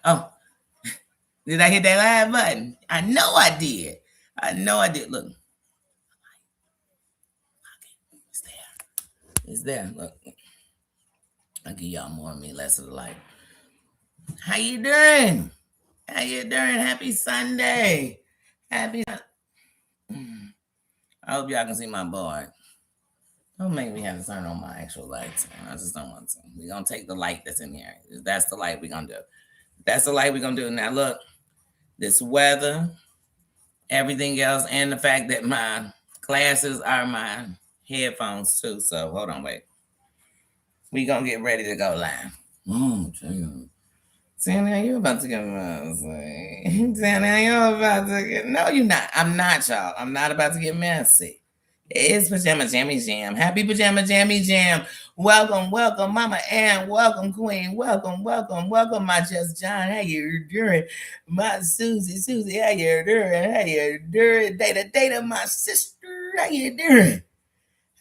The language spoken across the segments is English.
Oh, did I hit that live button? I know I did. I know I did. Look. It's there. It's there. Look. I'll give y'all more of me, less of the light. How you doing? How you doing? Happy Sunday. Happy. I hope y'all can see my board. Don't make me have to turn on my actual lights. I just don't want to. We're going to take the light that's in here. That's the light we're going to do. That's the light we're going to do. Now, look, this weather, everything else, and the fact that my glasses are my headphones, too. So, hold on, wait. We're going to get ready to go live. Sandy, you about to get messy. Sandy, you about to get... No, you're not. I'm not, y'all. I'm not about to get messy. It's Pajama Jammy Jam. Happy Pajama Jammy Jam. Welcome, welcome, Mama Ann. Welcome, Queen. Welcome, welcome, welcome, my Just John. How you doing? My Susie, how you doing? How you doing? Data, my sister. How you doing?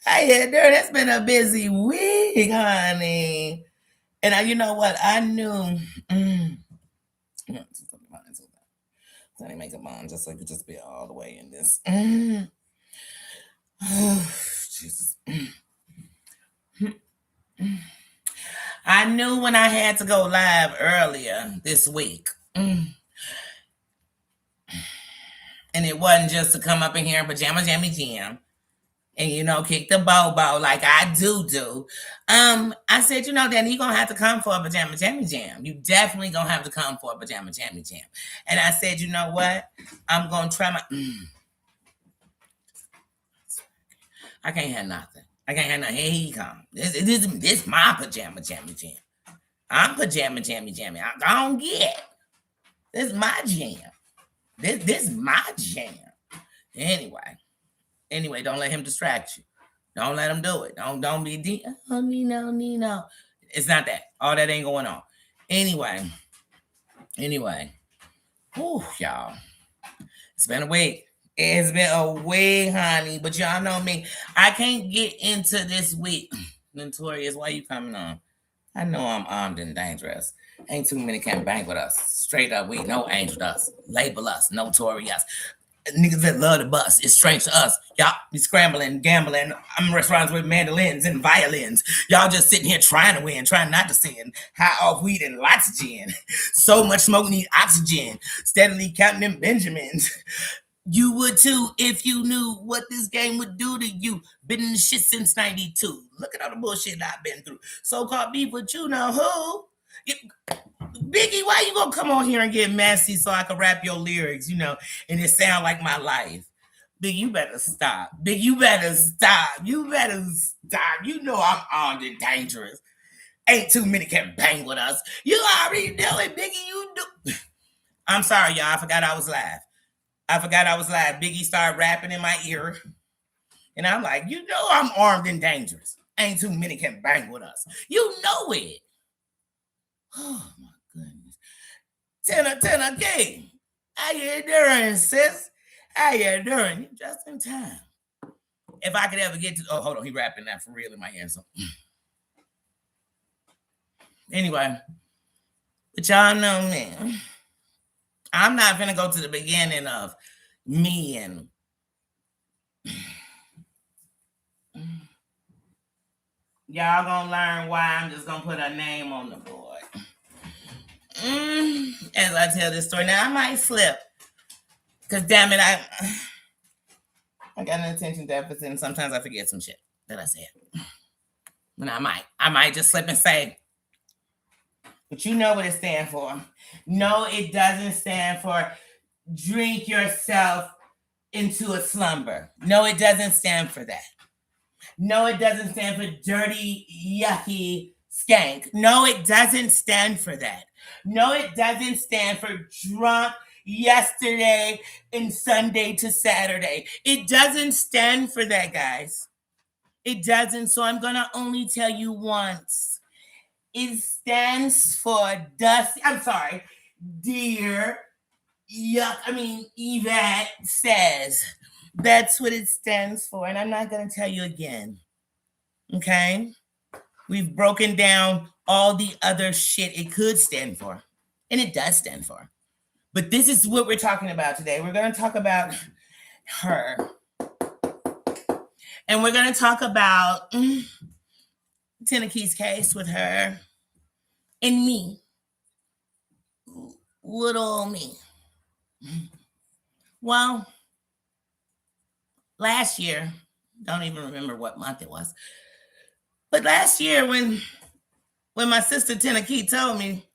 How you doing? It's been a busy week, honey. And you know what? I knew. So I make a bond just so I could just be all the way in this. Oh, Jesus. I knew when I had to go live earlier this week. And it wasn't just to come up in here and Pajama Jammy Jam and, kick the bow like I do. I said, Danny, you're going to have to come for a Pajama Jammy Jam. You definitely going to have to come for a Pajama Jammy Jam. And I said, you know what? I'm going to try my... I can't have nothing. Here he come. This my Pajama Jammy Jam. I'm Pajama Jammy Jammy. I don't get. This is my jam. This my jam. Anyway, don't let him distract you. Don't let him do it. Don't be Nino. It's not that. All that ain't going on. Anyway. Whew, y'all. It's been a week. It's been a week, honey. But y'all know me. I can't get into this week. Notorious, why you coming on? I know I'm armed and dangerous. Ain't too many can bang with us. Straight up, we no angel us. Label us, notorious. Niggas that love the bus. It's strange to us. Y'all be scrambling, gambling. I'm in restaurants with mandolins and violins. Y'all just sitting here trying to win, trying not to sin. High off weed and lots of gin. So much smoke need oxygen. Steadily counting them Benjamins. You would too if you knew what this game would do to you. Been in the shit since 92. Look at all the bullshit I've been through. So-called beef with you know who? Biggie, why you gonna come on here and get messy so I can rap your lyrics, and it sound like my life? Big, you better stop. Big, you better stop. You better stop. You know I'm armed and dangerous. Ain't too many can bang with us. You already know it, Biggie. You do. I'm sorry, y'all. I forgot I was live. Biggie started rapping in my ear. And I'm like, I'm armed and dangerous. Ain't too many can bang with us. You know it. Oh, my goodness. Tenor King. How you doing, sis? How you doing? You just in time. If I could ever get to... Oh, hold on. He rapping that for real in my ear. So. Anyway. But y'all know me. I'm not going to go to the beginning of me and... Y'all gonna learn why I'm just gonna put a name on the board. As I tell this story. Now, I might slip. Because, damn it, I got an attention deficit, and sometimes I forget some shit that I said. And I might just slip and say, but you know what it stands for. No, it doesn't stand for drink yourself into a slumber. No, it doesn't stand for that. No, it doesn't stand for dirty, yucky skank. No, it doesn't stand for that. No, it doesn't stand for drunk yesterday and Sunday to Saturday. It doesn't stand for that, guys. It doesn't. So I'm going to only tell you once. It stands for dusty. I'm sorry. Dear Yvette says. That's what it stands for. And I'm not going to tell you again. Okay? We've broken down all the other shit it could stand for. And it does stand for. But this is what we're talking about today. We're going to talk about her. And we're going to talk about Tenakee's case with her and me. Little me. Well, last year, don't even remember what month it was, but last year when my sister Tenakee told me,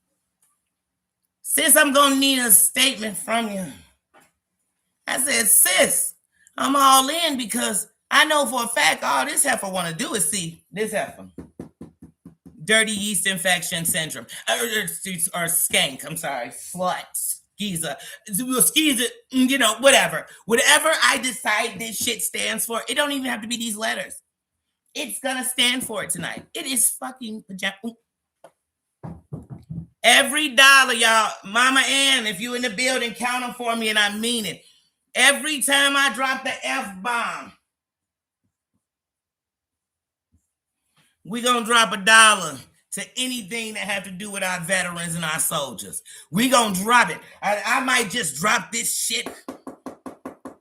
sis, I'm going to need a statement from you. I said, sis, I'm all in because I know for a fact all this heifer want to do is see this heifer. Dirty yeast infection syndrome. Or skank, I'm sorry. Slut. Skeezer. Skeezer, whatever. Whatever I decide this shit stands for, it don't even have to be these letters. It's going to stand for it tonight. It is fucking pajama. Every dollar, y'all. Mama Ann, if you in the building, count them for me, and I mean it. Every time I drop the F-bomb, we're going to drop $1 to anything that have to do with our veterans and our soldiers. We're going to drop it. I might just drop this shit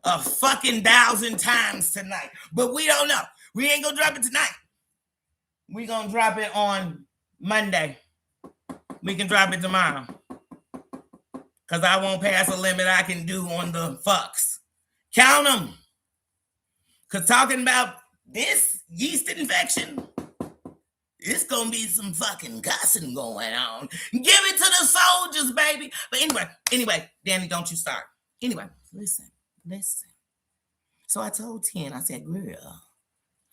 a fucking 1,000 times tonight. But we don't know. We ain't going to drop it tonight. We're going to drop it on Monday. We can drop it tomorrow. Because I won't pass a limit I can do on the fucks. Count them. Because talking about this yeast infection, it's going to be some fucking cussing going on. Give it to the soldiers, baby. But anyway, Danny, don't you start. Anyway, listen. So I told Ten, I said, girl,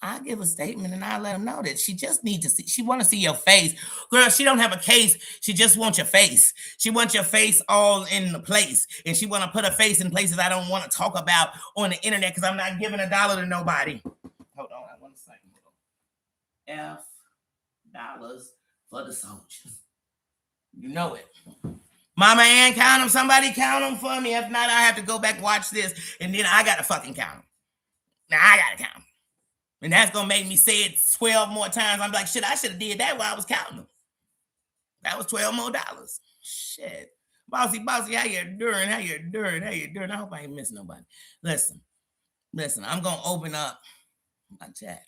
I'll give a statement and I'll let them know that she just needs to see. She want to see your face. Girl, she don't have a case. She just wants your face. She wants your face all in the place. And she want to put her face in places I don't want to talk about on the internet because I'm not giving $1 to nobody. Hold on, I want to say $F for the soldiers. You know it. Mama Ann, count them. Somebody count them for me. If not, I have to go back, watch this, and then I got to fucking count them. Now I got to count them. And that's going to make me say it 12 more times. I'm like, shit, I should have did that while I was counting them. That was $12 more. Shit. Bossy, how you doing? I hope I ain't missing nobody. Listen, I'm going to open up my chat.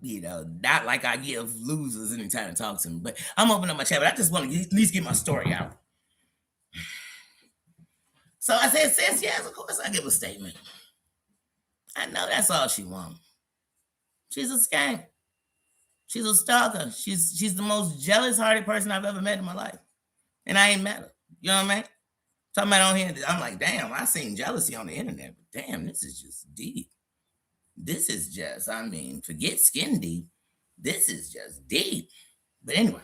Not like I give losers any time to talk to them, but I'm opening up my chat, but I just want to at least get my story out. So I said, sis, yes, of course I give a statement. I know that's all she wants. She's a skank. She's a stalker. She's the most jealous-hearted person I've ever met in my life. And I ain't met her. You know what I mean? Talking about on here, I'm like, damn, I seen jealousy on the internet, but damn, this is just deep. This is just, forget skin deep. This is just deep. But anyway.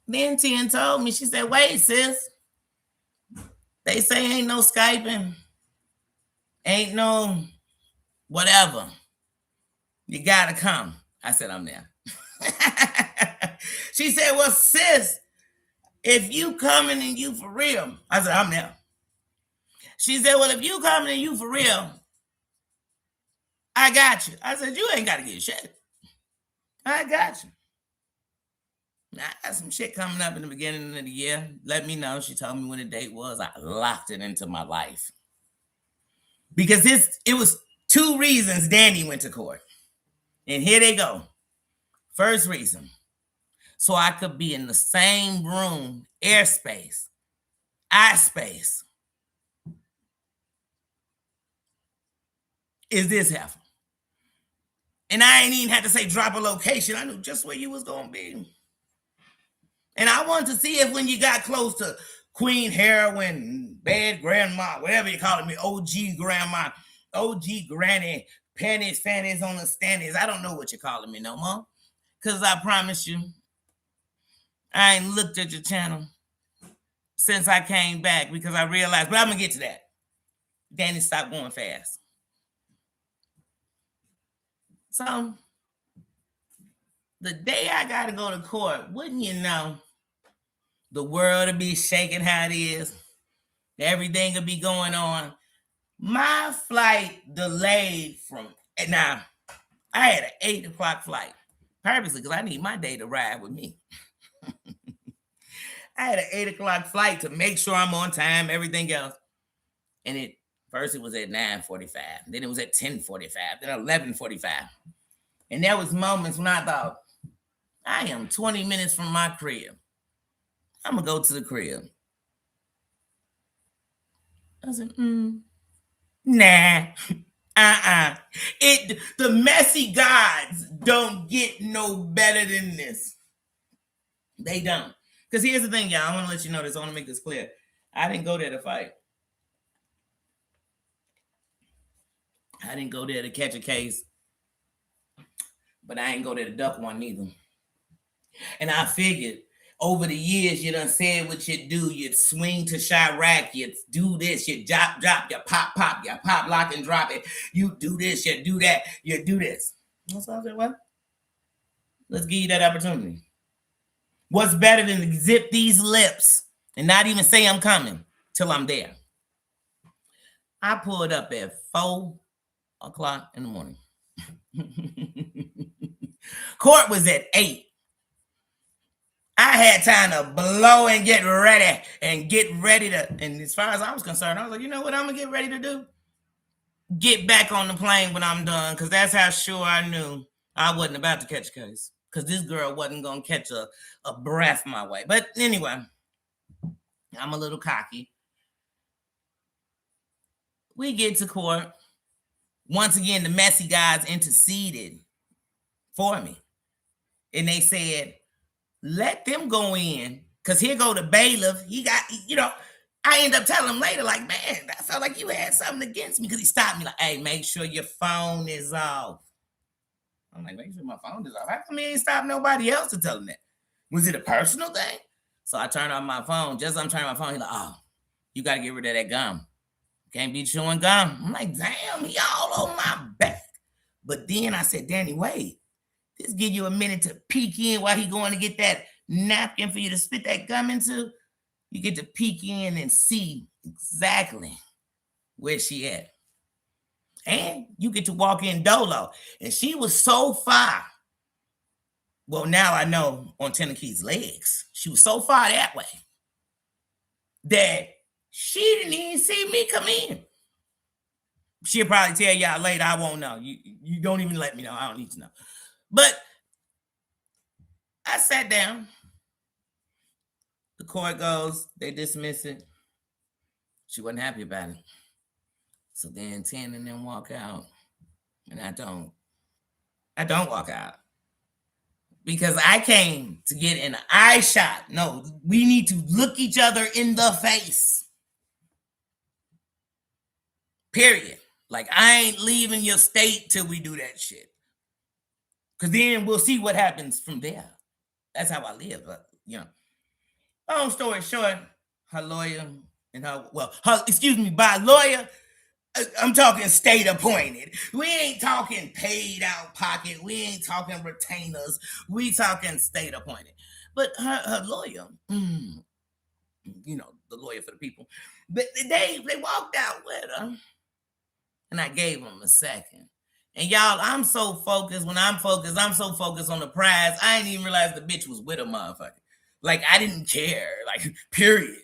Then Tien told me, she said, wait, sis. They say ain't no Skyping. Ain't no whatever. You gotta come. I said, I'm there. She said, well, sis, if you coming and you for real. I said, I'm there. She said, well, if you coming and you for real, I got you. I said, you ain't got to get shit. I got you. Now, I got some shit coming up in the beginning of the year. Let me know. She told me when the date was. I locked it into my life. Because it was 2 reasons Danny went to court. And here they go. First reason. So I could be in the same room, airspace, eye space. Is this heifer? And I ain't even had to say drop a location. I knew just where you was going to be. And I wanted to see if when you got close to Queen Heroin, Bad Grandma, whatever you call me, OG Grandma, OG Granny, panties, fannies on the standies. I don't know what you're calling me no more. Because I promise you, I ain't looked at your channel since I came back because I realized, but I'm going to get to that. Danny, stop going fast. So, the day I got to go to court, wouldn't you know, the world will be shaking how it is. Everything will be going on. My flight delayed from, now, I had an 8 o'clock flight, purposely, because I need my day to ride with me. I had an 8 o'clock flight to make sure I'm on time, everything else. And first it was at 9:45, then it was at 10:45, then 11:45. And there was moments when I thought, I am 20 minutes from my crib. I'm gonna go to the crib. I said, nah. The messy gods don't get no better than this. They don't. Because here's the thing, y'all. I want to let you know this. I want to make this clear. I didn't go there to fight. I didn't go there to catch a case. But I ain't go there to duck one neither. And I figured over the years, you done said what you do. You'd swing to Chirac. You'd do this. You drop, you pop, you pop, lock, and drop it. You do this. You do that. You do this. So I said, what? Let's give you that opportunity. What's better than to zip these lips and not even say I'm coming till I'm there? I pulled up at 4 o'clock in the morning. Court was at 8. I had time to blow and get ready to, and as far as I was concerned, I was like, you know what I'm going to get ready to do? Get back on the plane when I'm done, because that's how sure I knew I wasn't about to catch a case, because this girl wasn't going to catch a breath my way. But anyway, I'm a little cocky. We get to court. Once again, the messy guys interceded for me. And they said, let them go in, because here go the bailiff. He got, I end up telling him later, like, man, I felt like you had something against me, because he stopped me like, hey, make sure your phone is off. I'm like, make sure my phone is off. How come he ain't stopped nobody else to tell him that? Was it a personal thing? So I turned on my phone. Just as I'm turning my phone, he's like, oh, you got to get rid of that gum. Can't be chewing gum. I'm like, damn, he all on my back. But then I said, Danny, wait. Just give you a minute to peek in while he going to get that napkin for you to spit that gum into. You get to peek in and see exactly where she at. And you get to walk in dolo. And she was so far. Well, now I know on Tennekee's legs. She was so far that way that she didn't even see me come in. She'll probably tell y'all later. I won't know. You don't even let me know. I don't need to know. But I sat down. The court goes. They dismiss it. She wasn't happy about it. So then 10 and them walk out. And I don't walk out. Because I came to get an eye shot. No, we need to look each other in the face. Period. Like, I ain't leaving your state till we do that shit. Because then we'll see what happens from there. That's how I live. But, long story short, her lawyer and by lawyer, I'm talking state appointed. We ain't talking paid out pocket. We ain't talking retainers. We talking state appointed. But her lawyer, the lawyer for the people, but they walked out with her. And I gave them a second. And y'all, I'm so focused. When I'm focused, I'm so focused on the prize. I didn't even realize the bitch was with a motherfucker. Like, I didn't care. Like, period.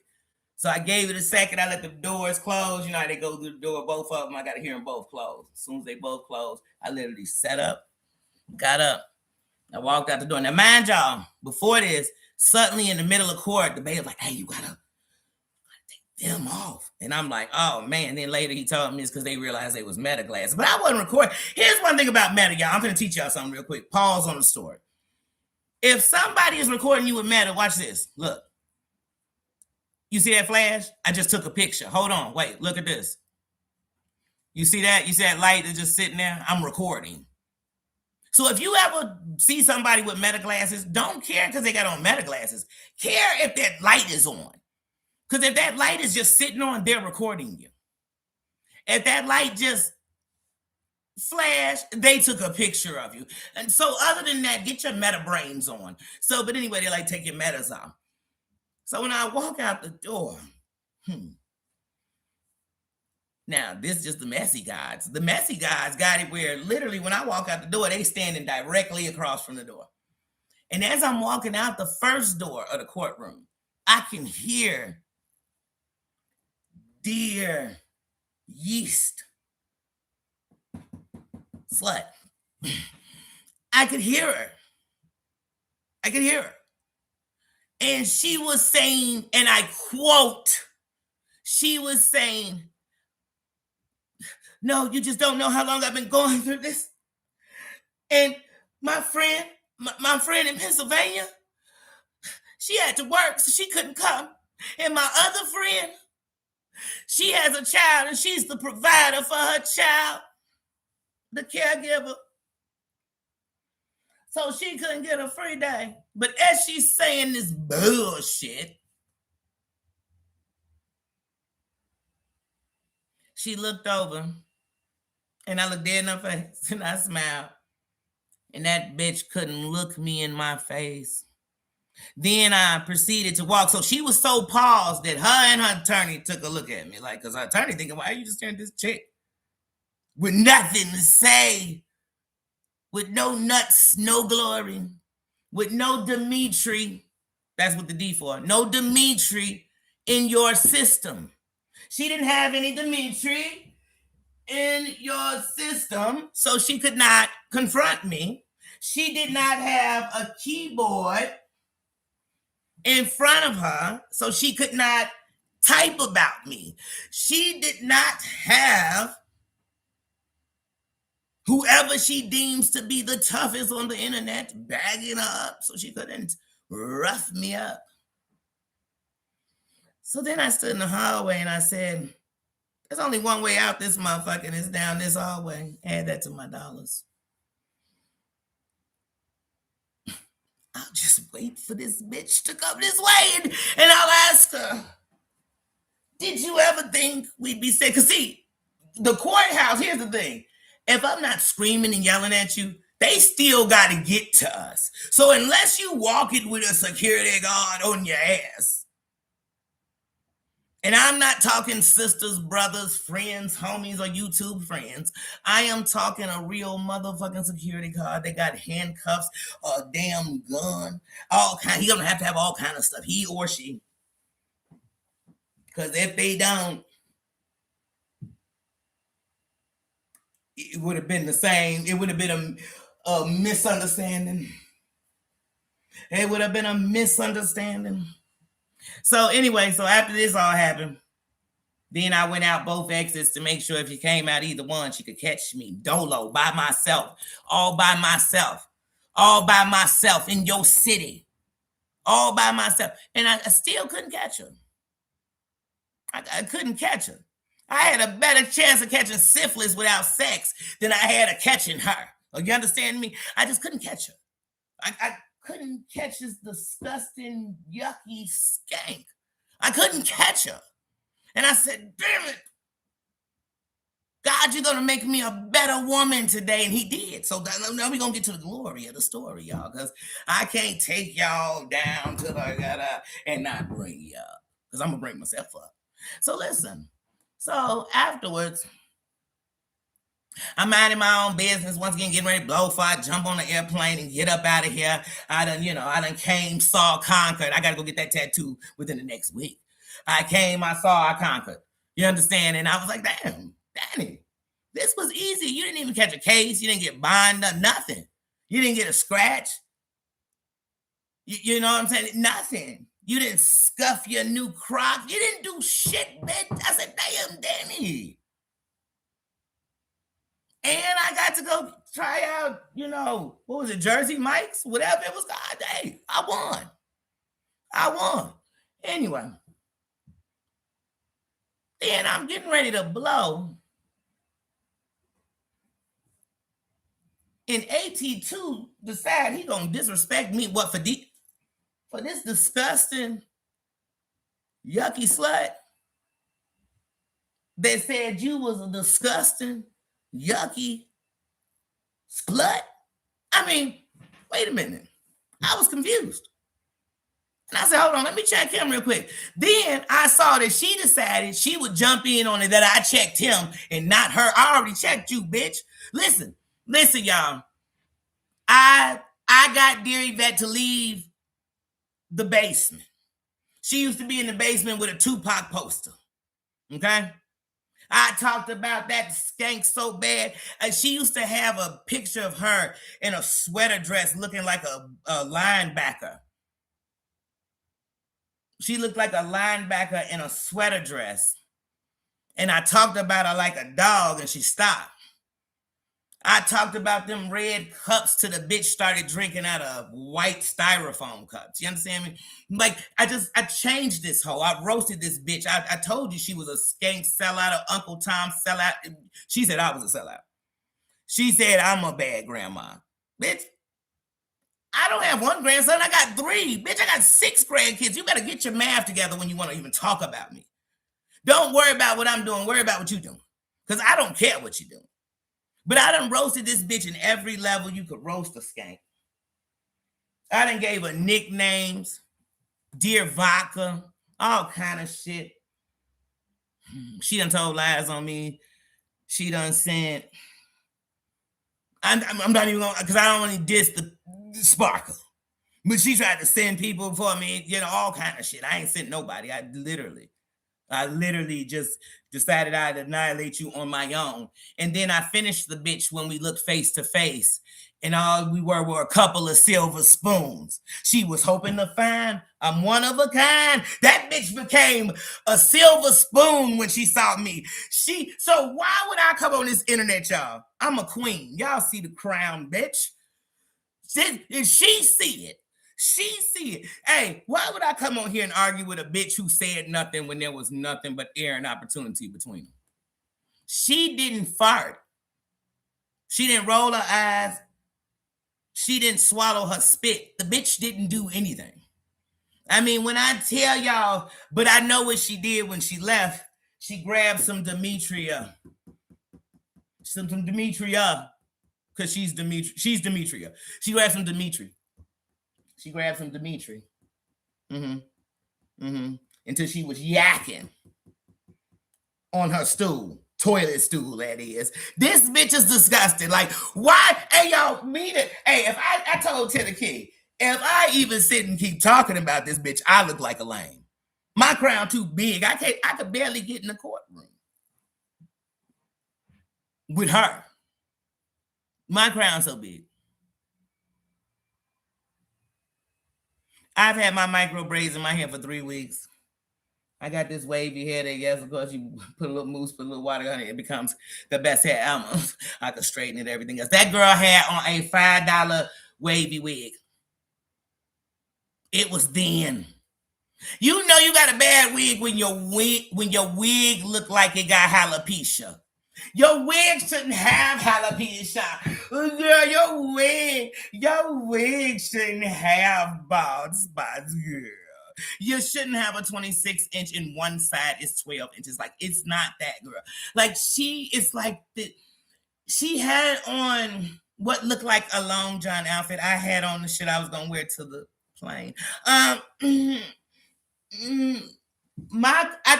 So I gave it a second. I let the doors close. You know how they go through the door, both of them. I got to hear them both close. As soon as they both closed, I literally sat up, got up. I walked out the door. Now, mind y'all, before this, suddenly in the middle of court, the bailiff like, hey, you got to take them off. And I'm like, oh, man. Then later he told me it's because they realized they was meta glasses. But I wasn't recording. Here's one thing about meta, y'all. I'm going to teach y'all something real quick. Pause on the story. If somebody is recording you with meta, watch this. Look. You see that flash? I just took a picture. Hold on. Wait. Look at this. You see that? You see that light that's just sitting there? I'm recording. So if you ever see somebody with meta glasses, don't care because they got on meta glasses. Care if that light is on. Because if that light is just sitting on, they're recording you. If that light just flashed, they took a picture of you. And so other than that, get your meta brains on. So, but anyway, they like take your metas off. So when I walk out the door, now this is just the messy guys. The messy guys got it where literally when I walk out the door, they standing directly across from the door. And as I'm walking out the first door of the courtroom, I can hear dear yeast slut. I could hear her. I could hear her. And she was saying, and I quote, she was saying, no, you just don't know how long I've been going through this. And my friend in Pennsylvania, she had to work, so she couldn't come. And my other friend, she has a child, and she's the provider for her child, the caregiver. So she couldn't get a free day. But as she's saying this bullshit, she looked over, and I looked dead in her face, and I smiled. And that bitch couldn't look me in my face. Then I proceeded to walk. So she was so paused that her and her attorney took a look at me. Like, because her attorney thinking, why are you just staring at this chick? With nothing to say. With no nuts, no glory. With no Dimitri. That's what the D for. No Dimitri in your system. She didn't have any Dimitri in your system, so she could not confront me. She did not have a keyboard in front of her, so she could not type about me. She did not have whoever she deems to be the toughest on the internet bagging her up, so she couldn't rough me up. So then I stood in the hallway and I said, there's only one way out this motherfucker, and it's down this hallway. Add that to my dollars. I'll just wait for this bitch to come this way, and I'll ask her, did you ever think we'd be safe? Because see, the courthouse, here's the thing. If I'm not screaming and yelling at you, they still got to get to us. So unless you walk it with a security guard on your ass, and I'm not talking sisters, brothers, friends, homies, or YouTube friends. I am talking a real motherfucking security guard. They got handcuffs, a damn gun, all kind. He gonna have to have all kind of stuff, he or she. Because if they don't, it would have been the same. It would have been a misunderstanding. It would have been a misunderstanding. So anyway, so after this all happened, then I went out both exits to make sure if she came out either one, she could catch me dolo by myself, all by myself in your city, all by myself. And I still couldn't catch her. I couldn't catch her. I had a better chance of catching syphilis without sex than I had of catching her. You understand me? I just couldn't catch her. I couldn't catch this disgusting, yucky skank. I couldn't catch her. And I said, damn it. God, you're going to make me a better woman today. And he did. So now we're going to get to the glory of the story, y'all. Because I can't take y'all down to the gutter and not bring you up. Because I'm going to bring myself up. So listen. So afterwards, I'm minding my own business. Once again, getting ready to blow fire, jump on the airplane and get up out of here. I done came, saw, conquered. I got to go get that tattoo within the next week. I came, I saw, I conquered. You understand? And I was like, damn, Danny, this was easy. You didn't even catch a case. You didn't get bonded, nothing. You didn't get a scratch. You know what I'm saying? Nothing. You didn't scuff your new crock. You didn't do shit, bitch. I said, damn, Danny. And I got to go try out, what was it, Jersey Mike's? Whatever it was. God, hey, I won. Anyway. Then I'm getting ready to blow. And AT2 decide he gonna disrespect me. What, for this disgusting, yucky slut that said you was a disgusting, yucky slut? I mean, wait a minute. I was confused. And I said, hold on, let me check him real quick. Then I saw that she decided she would jump in on it, that I checked him and not her. I already checked you, bitch. Listen, y'all. I got Dear Yvette to leave the basement. She used to be in the basement with a Tupac poster. Okay? I talked about that skank so bad. She used to have a picture of her in a sweater dress looking like a linebacker. She looked like a linebacker in a sweater dress. And I talked about her like a dog, and she stopped. I talked about them red cups till the bitch started drinking out of white styrofoam cups. You understand me? Like, I changed this hoe. I roasted this bitch. I told you she was a skank sellout, or Uncle Tom sellout. She said I was a sellout. She said I'm a bad grandma. Bitch, I don't have one grandson. I got 3. Bitch, I got 6 grandkids. You got to get your math together when you want to even talk about me. Don't worry about what I'm doing. Worry about what you're doing. Because I don't care what you're doing. But I done roasted this bitch in every level you could roast a skank. I done gave her nicknames, Dear Vodka, all kind of shit. She done told lies on me. She done sent. I'm not even going, because I don't want to diss the Sparkle. But she tried to send people for me, all kind of shit. I ain't sent nobody. I literally just decided I'd annihilate you on my own. And then I finished the bitch when we looked face to face. And all we were a couple of silver spoons. She was hoping to find I'm one of a kind. That bitch became a silver spoon when she saw me. So why would I come on this internet, y'all? I'm a queen. Y'all see the crown, bitch. She see it. She see it. Hey, why would I come on here and argue with a bitch who said nothing when there was nothing but air and opportunity between them? She didn't fart. She didn't roll her eyes. She didn't swallow her spit. The bitch didn't do anything. I mean, when I tell y'all, but I know what she did when she left. She grabbed some Demetria. Some Demetria. Because she's Demetria. She grabbed some Dimitri. Until she was yakking on her stool. Toilet stool, that is. This bitch is disgusting. Like, why? Hey, y'all, mean it. Hey, if I told Teddy King, if I even sit and keep talking about this bitch, I look like a lame. My crown too big. I could barely get in the courtroom with her. My crown so big. I've had my micro braids in my hair for 3 weeks. I got this wavy hair that, yes, of course, you put a little mousse, put a little water on it, it becomes the best hair ever. I could straighten it, everything else. That girl had on a $5 wavy wig. It was then. You know you got a bad wig when your wig look like it got alopecia. Your wig shouldn't have alopecia. Girl, your wig shouldn't have bald spots, girl. You shouldn't have a 26-inch and one side is 12 inches. Like, it's not that, girl. Like, she had on what looked like a Long John outfit. I had on the shit I was going to wear to the plane. I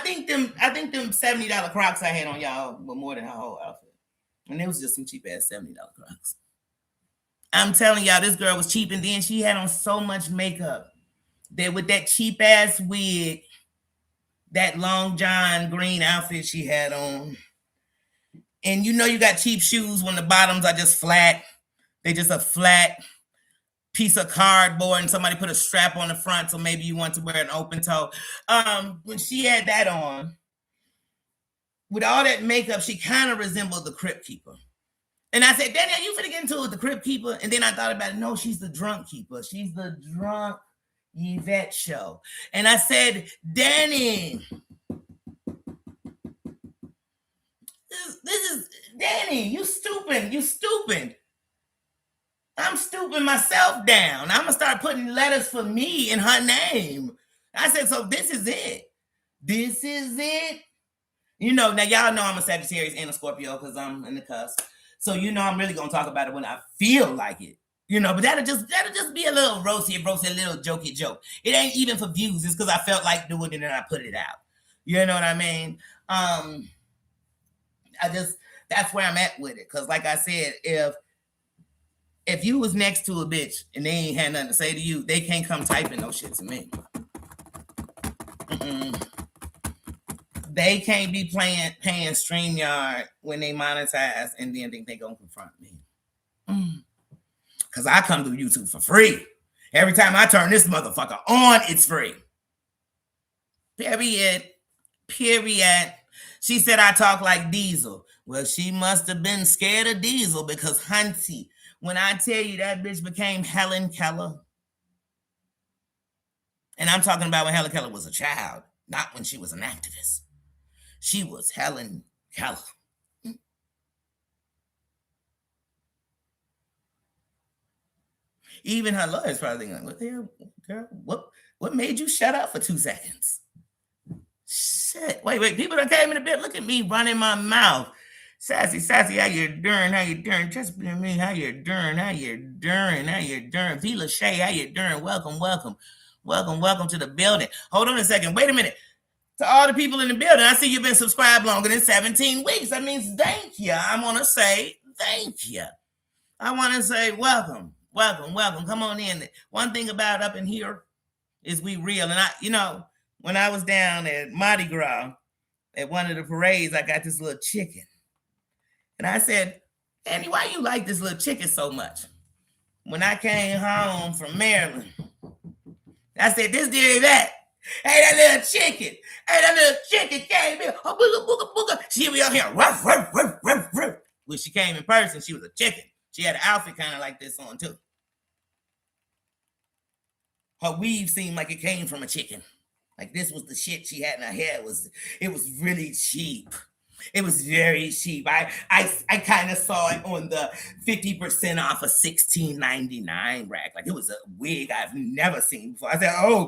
think them $70 Crocs I had on, y'all, were more than her whole outfit. And it was just some cheap ass $70 Crocs. I'm telling y'all, this girl was cheap, and then she had on so much makeup that with that cheap ass wig, that Long John green outfit she had on, and you know you got cheap shoes when the bottoms are just flat. They just a flat piece of cardboard and somebody put a strap on the front, so maybe you want to wear an open toe. When she had that on, with all that makeup, she kind of resembled the Crypt Keeper. And I said, Danielle, you finna get into it with the Crypt Keeper? And then I thought about it. No, she's the Drunk Keeper. She's the Drunk Yvette show. And I said, Danny, this is Danny, you stupid. I'm stooping myself down. I'm gonna start putting letters for me in her name. I said, so this is it. You know, now y'all know I'm a Sagittarius and a Scorpio because I'm in the cusp. So you know I'm really gonna talk about it when I feel like it. You know, but that'll just be a little roasty, a little jokey joke. It ain't even for views. It's because I felt like doing it and I put it out. You know what I mean? That's where I'm at with it. Because like I said, if you was next to a bitch and they ain't had nothing to say to you, they can't come typing no shit to me. They can't be paying StreamYard when they monetize and then think they gonna confront me. Cause I come to YouTube for free. Every time I turn this motherfucker on, it's free. Period. She said I talk like Diesel. Well, she must have been scared of Diesel because, hunty, when I tell you that bitch became Helen Keller, and I'm talking about when Helen Keller was a child, not when she was an activist. She was Helen Keller. Even her lawyers probably thinking, what the hell, girl? What made you shut up for 2 seconds? Shit. Wait. People that came in the bed, look at me running my mouth. Sassy, how you doing? Just me, how you doing? Vila Shay, how you doing? Welcome to the building. Hold on a second. Wait a minute. To all the people in the building, I see you've been subscribed longer than 17 weeks. That means thank you. I want to say thank you. I want to say welcome. Come on in. One thing about up in here is we real. And when I was down at Mardi Gras, at one of the parades, I got this little chicken. And I said, Andy, why you like this little chicken so much? When I came home from Maryland, I said, this did that. Hey, that little chicken came in. Oh, booga. She be out here, ruff. When she came in person, she was a chicken. She had an outfit kind of like this on, too. Her weave seemed like it came from a chicken. Like this was the shit she had in her hair. It was really cheap. It was very cheap. I kind of saw it on the 50% off of $16.99 rack. Like it was a wig I've never seen before. I said, oh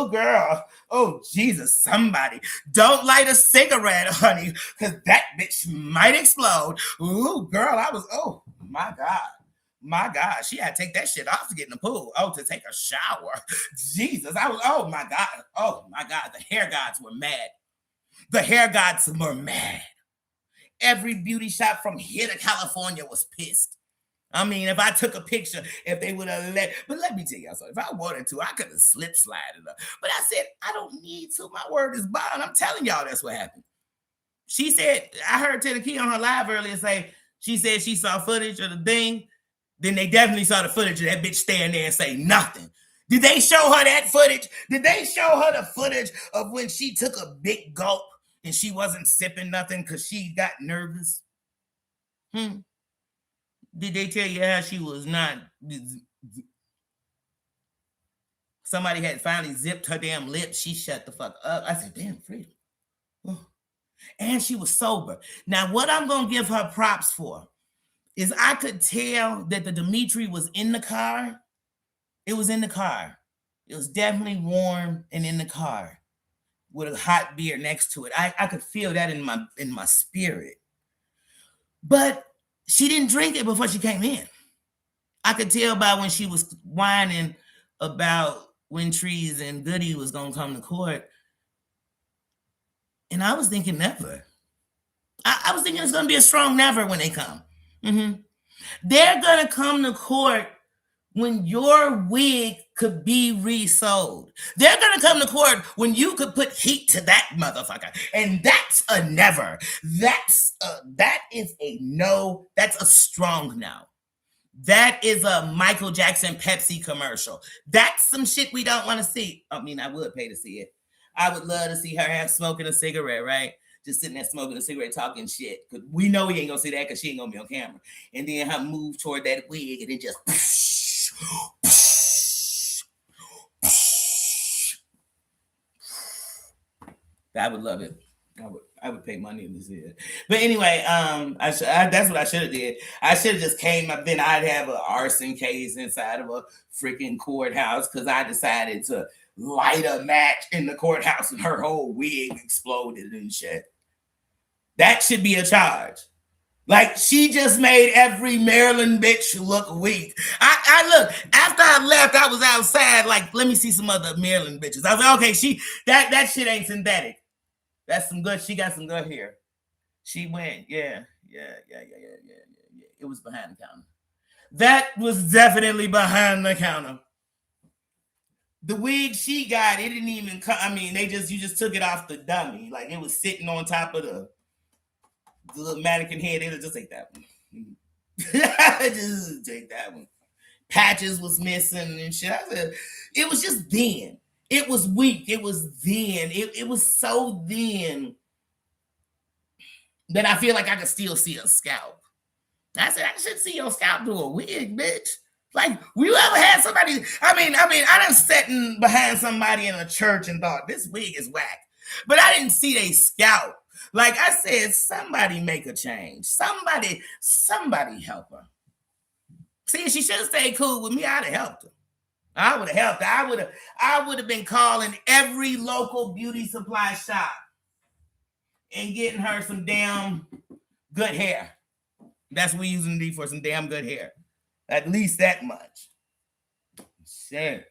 girl. Oh Jesus, somebody. Don't light a cigarette, honey, because that bitch might explode. Ooh, girl, oh my God, she had to take that shit off to get in the pool. Oh, to take a shower. Jesus, oh my God, the hair gods were mad. Every beauty shop from here to California was pissed. I mean, if I took a picture, if they would have but let me tell y'all something. If I wanted to, I could have slided up. But I said, I don't need to. My word is bond. I'm telling y'all that's what happened. She said, I heard Teddy Key on her live earlier say, she said she saw footage of the thing. Then they definitely saw the footage of that bitch standing there and say nothing. Did they show her that footage? Did they show her the footage of when she took a big gulp and she wasn't sipping nothing because she got nervous? Did they tell you how she was not? Somebody had finally zipped her damn lips. She shut the fuck up. I said, damn, freedom. And she was sober. Now, what I'm going to give her props for is I could tell that the Dimitri was in the car. It was in the car. It was definitely warm and in the car with a hot beer next to it. I could feel that in my spirit. But she didn't drink it before she came in. I could tell by when she was whining about when Trees and Goody was going to come to court. And I was thinking never. I was thinking it's going to be a strong never when they come. They're going to come to court when your wig could be resold. They're going to come to court when you could put heat to that motherfucker. And that's a never. That is a no. That's a strong no. That is a Michael Jackson Pepsi commercial. That's some shit we don't want to see. I mean, I would pay to see it. I would love to see her smoking a cigarette, right? Just sitting there smoking a cigarette, talking shit. Because we know we ain't going to see that because she ain't going to be on camera. And then her move toward that wig and it just... I would love it. I would pay money to see it. But anyway, that's what I should have did. I should have just came up. Then I'd have an arson case inside of a freaking courthouse because I decided to light a match in the courthouse and her whole wig exploded and shit. That should be a charge. Like, she just made every Maryland bitch look weak. I look, after I left, I was outside, like, let me see some other Maryland bitches. I was like, okay, that shit ain't synthetic. That's some good, she got some good hair. She went, yeah. It was behind the counter. That was definitely behind the counter. The wig she got, it didn't even come. I mean, you just took it off the dummy. Like it was sitting on top of the little mannequin head. They would just take that one. Just take that one. Patches was missing and shit. I said, it was just then. It was weak. It was then. It was so then that I feel like I could still see a scalp. I said, I should see your scalp through a wig, bitch. Like, you ever had somebody? I done sitting behind somebody in a church and thought this wig is whack, but I didn't see they scalp. Like I said, somebody make a change. Somebody help her. See, she should have stayed cool with me. I'd have helped her. I would have helped her. I would have been calling every local beauty supply shop and getting her some damn good hair. That's what we using D for, some damn good hair. At least that much. Shit.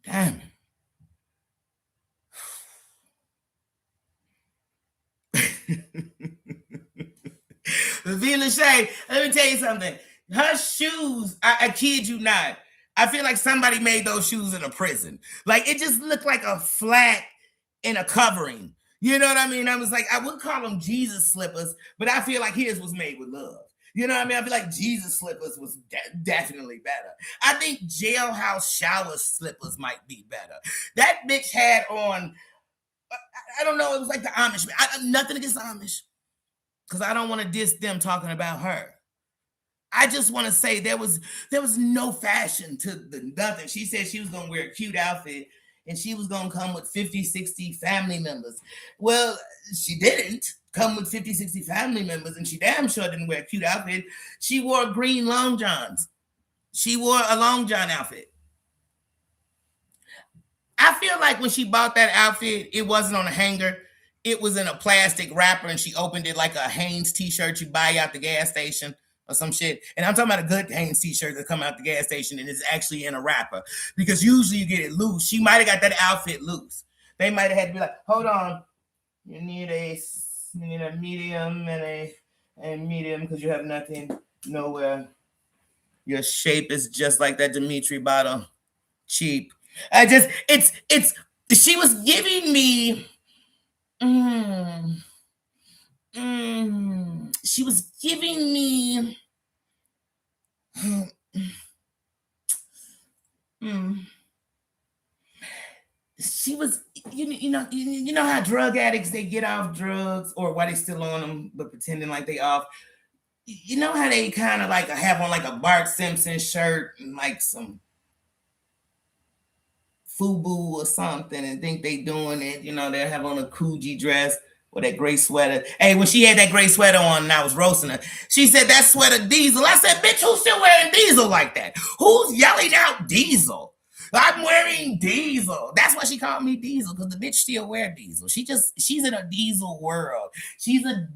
Damn. Vila Shay, let me tell you something. Her shoes, I kid you not. I feel like somebody made those shoes in a prison. Like it just looked like a flat in a covering. You know what I mean? I was like, I would call them Jesus slippers, but I feel like his was made with love. You know what I mean? I feel like Jesus slippers was definitely better. I think jailhouse shower slippers might be better. That bitch had on, I don't know, it was like the Amish. Nothing against the Amish, because I don't want to diss them talking about her. I just want to say there was no fashion to the nothing. She said she was going to wear a cute outfit and she was going to come with 50, 60 family members. Well, she didn't come with 50, 60 family members, and she damn sure didn't wear a cute outfit. She wore green long johns. She wore a long john outfit. I feel like when she bought that outfit, it wasn't on a hanger. It was in a plastic wrapper, and she opened it like a Hanes t-shirt you buy out the gas station or some shit. And I'm talking about a good Hanes t-shirt that come out the gas station and is actually in a wrapper, because usually you get it loose. She might have got that outfit loose. They might have had to be like, hold on, you need a medium and a medium because you have nothing nowhere. Your shape is just like that Dimitri bottle. Cheap. She was giving me she was giving me she was you know how drug addicts, they get off drugs, or why they still on them but pretending like they off. You know how they kind of like have on like a Bart Simpson shirt and like some FUBU or something and think they doing it. You know, they have on a Coogee dress or that gray sweater. Hey, when she had that gray sweater on and I was roasting her, she said that sweater Diesel. I said, bitch, who's still wearing Diesel like that? Who's yelling out Diesel? I'm wearing Diesel. That's why she called me Diesel, because the bitch still wear Diesel. She's in a Diesel world. She's a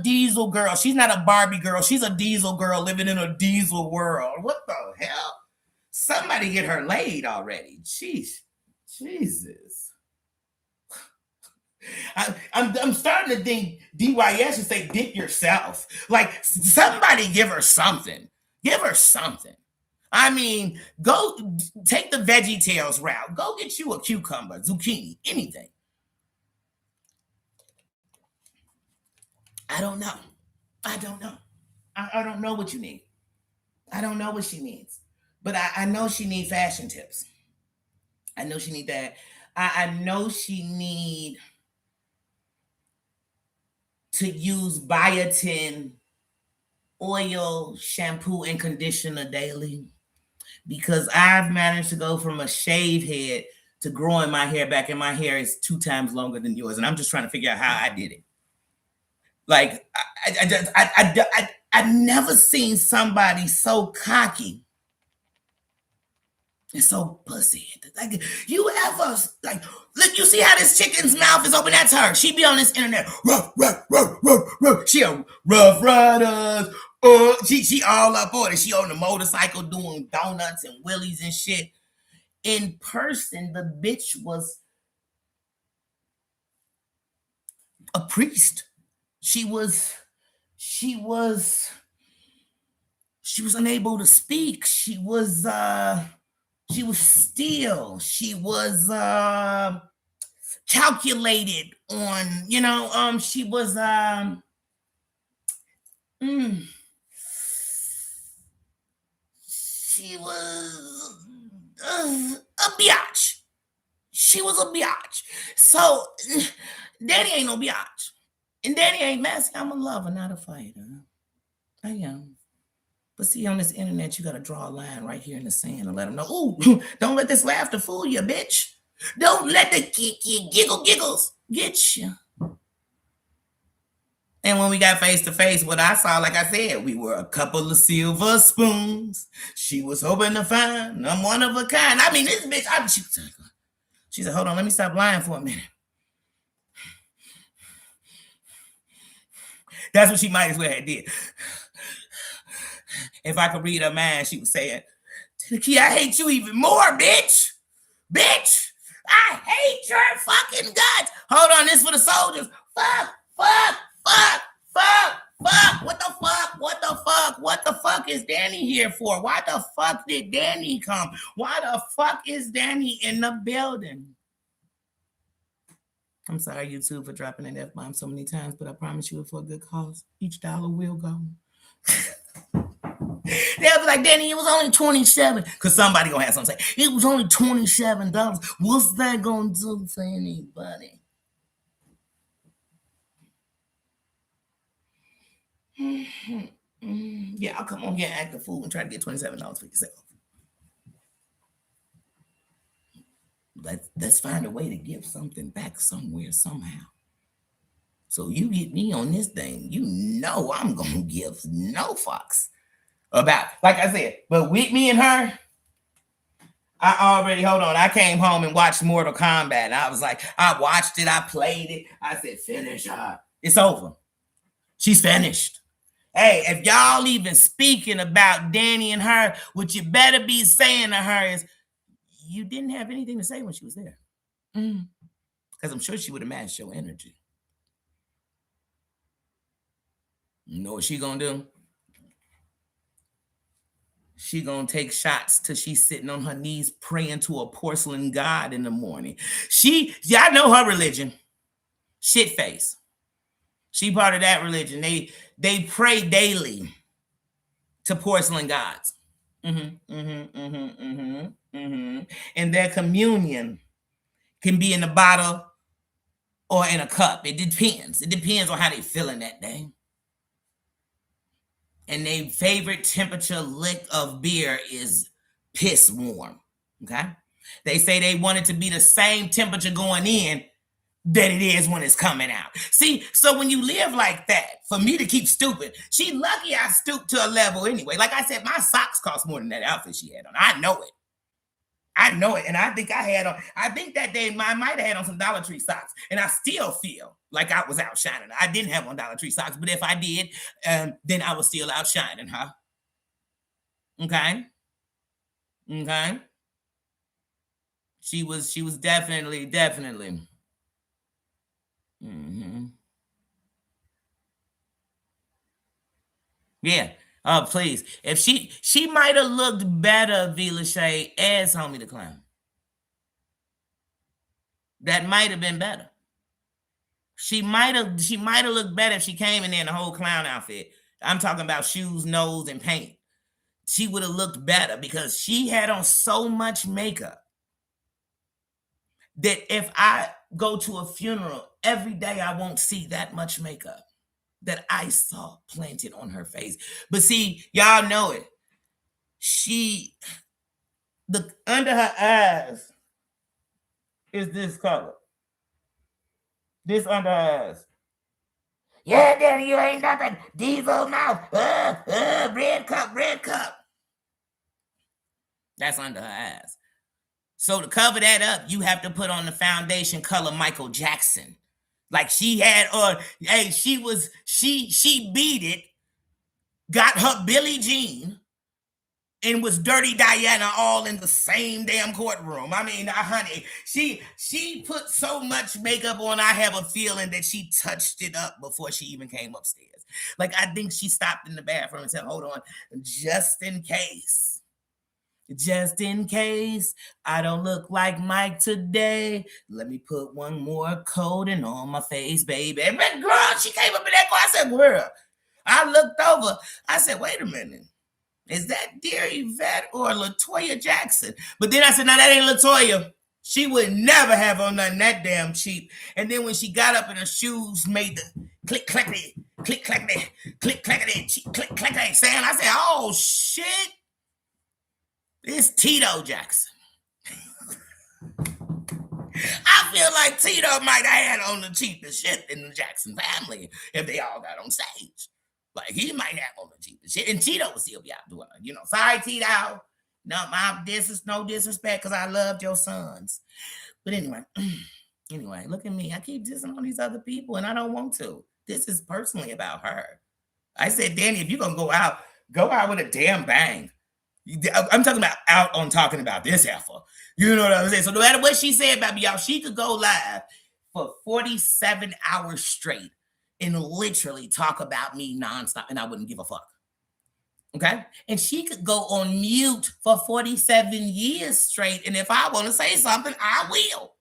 Diesel girl. She's not a Barbie girl. She's a Diesel girl living in a Diesel world. What the hell? Somebody get her laid already. Jeez. Jesus. I'm starting to think DYS should say dick yourself. Like, somebody give her something. Give her something. I mean, go take the Veggie Tales route. Go get you a cucumber, zucchini, anything. I don't know. I don't know. I don't know what you need. I don't know what she needs. But I know she needs fashion tips. I know she need that. I know she need to use biotin oil, shampoo, and conditioner daily, because I've managed to go from a shave head to growing my hair back, and my hair is 2 times longer than yours. And I'm just trying to figure out how I did it. Like, I never seen somebody so cocky and so pussy. Like, you ever, like, look, you see how this chicken's mouth is open? That's her. She be on this internet. Ruff, ruff, ruff, ruff, ruff. She a Rough Riders. She all up on it. She on the motorcycle doing donuts and wheelies and shit. In person, the bitch was a priest. She was unable to speak. She was She was still. She was calculated on, she was she was a biatch. She was a biatch. So Danny ain't no biatch. And Danny ain't messy. I'm a lover, not a fighter. I am. But see, on this internet, you got to draw a line right here in the sand and let them know, ooh, don't let this laughter fool you, bitch. Don't let the kiki giggles get you. And when we got face to face, what I saw, like I said, we were a couple of silver spoons. She was hoping to find I'm one of a kind. I mean, this bitch, she said, hold on, let me stop lying for a minute. That's what she might as well have did. If I could read her mind, she was saying, Key, I hate you even more, bitch. Bitch, I hate your fucking guts. Hold on, this for the soldiers. Fuck. What the fuck is Danny here for? Why the fuck did Danny come? Why the fuck is Danny in the building? I'm sorry, YouTube, for dropping an F-bomb so many times, but I promise you it's for a good cause. Each dollar will go. They'll be like, Danny, it was only $27. Because somebody gonna have something to say, it was only $27. What's that gonna do for anybody? Yeah, I'll come on here and act a fool and try to get $27 for yourself. Let's find a way to give something back somewhere, somehow. So you get me on this thing, you know I'm gonna give no fucks about, like I said, but with me and her, I came home and watched Mortal Kombat. I was like, I watched it, I played it. I said, finish her. It's over. She's finished. Hey, if y'all even speaking about Danny and her, what you better be saying to her is, you didn't have anything to say when she was there. Because I'm sure she would have matched your energy. You know what she gonna do? She gonna take shots till she's sitting on her knees praying to a porcelain god in the morning. I know her religion. Shit face. She part of that religion. They pray daily to porcelain gods. And their communion can be in a bottle or in a cup. It depends. It depends on how they feeling that day. And their favorite temperature lick of beer is piss warm. Okay? They say they want it to be the same temperature going in that it is when it's coming out. See, so when you live like that, for me to keep stupid, she lucky I stooped to a level anyway. Like I said, my socks cost more than that outfit she had on. I know it. And I think I think that day I might have had on some Dollar Tree socks. And I still feel like I was outshining her. I didn't have on Dollar Tree socks, but if I did, then I was still outshining her. Okay? She was definitely. Yeah. Oh, please. If she might have looked better, Vila Shay, as Homie the Clown. That might have been better. She might have looked better if she came in there in a whole clown outfit. I'm talking about shoes, nose, and paint. She would have looked better because she had on so much makeup that if I go to a funeral every day, I won't see that much makeup that I saw planted on her face. But see, y'all know it. Under her eyes is this color. This under her eyes. Yeah, Daddy, you ain't nothing. Diesel mouth. Red cup. That's under her eyes. So to cover that up, you have to put on the foundation color Michael Jackson. Like she had, she beat it, got her Billie Jean, and was Dirty Diana all in the same damn courtroom. I mean, honey, she put so much makeup on, I have a feeling that she touched it up before she even came upstairs. Like, I think she stopped in the bathroom and said, hold on, just in case. Just in case I don't look like Mike today, let me put one more coating on my face, baby. And girl, she came up in that car. I said, girl, I looked over. I said, wait a minute. Is that dear Yvette or Latoya Jackson? But then I said, no, that ain't Latoya. She would never have on nothing that damn cheap. And then when she got up and her shoes made the click clackety, click clackety, click clackety, click clackety sound, I said, oh shit. It's Tito Jackson. I feel like Tito might have had on the cheapest shit in the Jackson family if they all got on stage. Like he might have on the cheapest shit, and Tito would still be out doing it. Sorry, Tito. No, no disrespect, because I loved your sons. But anyway, look at me. I keep dissing on these other people, and I don't want to. This is personally about her. I said, Danny, if you're gonna go out with a damn bang. I'm talking about out on talking about this heifer. You know what I'm saying? So no matter what she said about me, y'all, she could go live for 47 hours straight and literally talk about me nonstop, and I wouldn't give a fuck. Okay? And she could go on mute for 47 years straight, and if I want to say something, I will.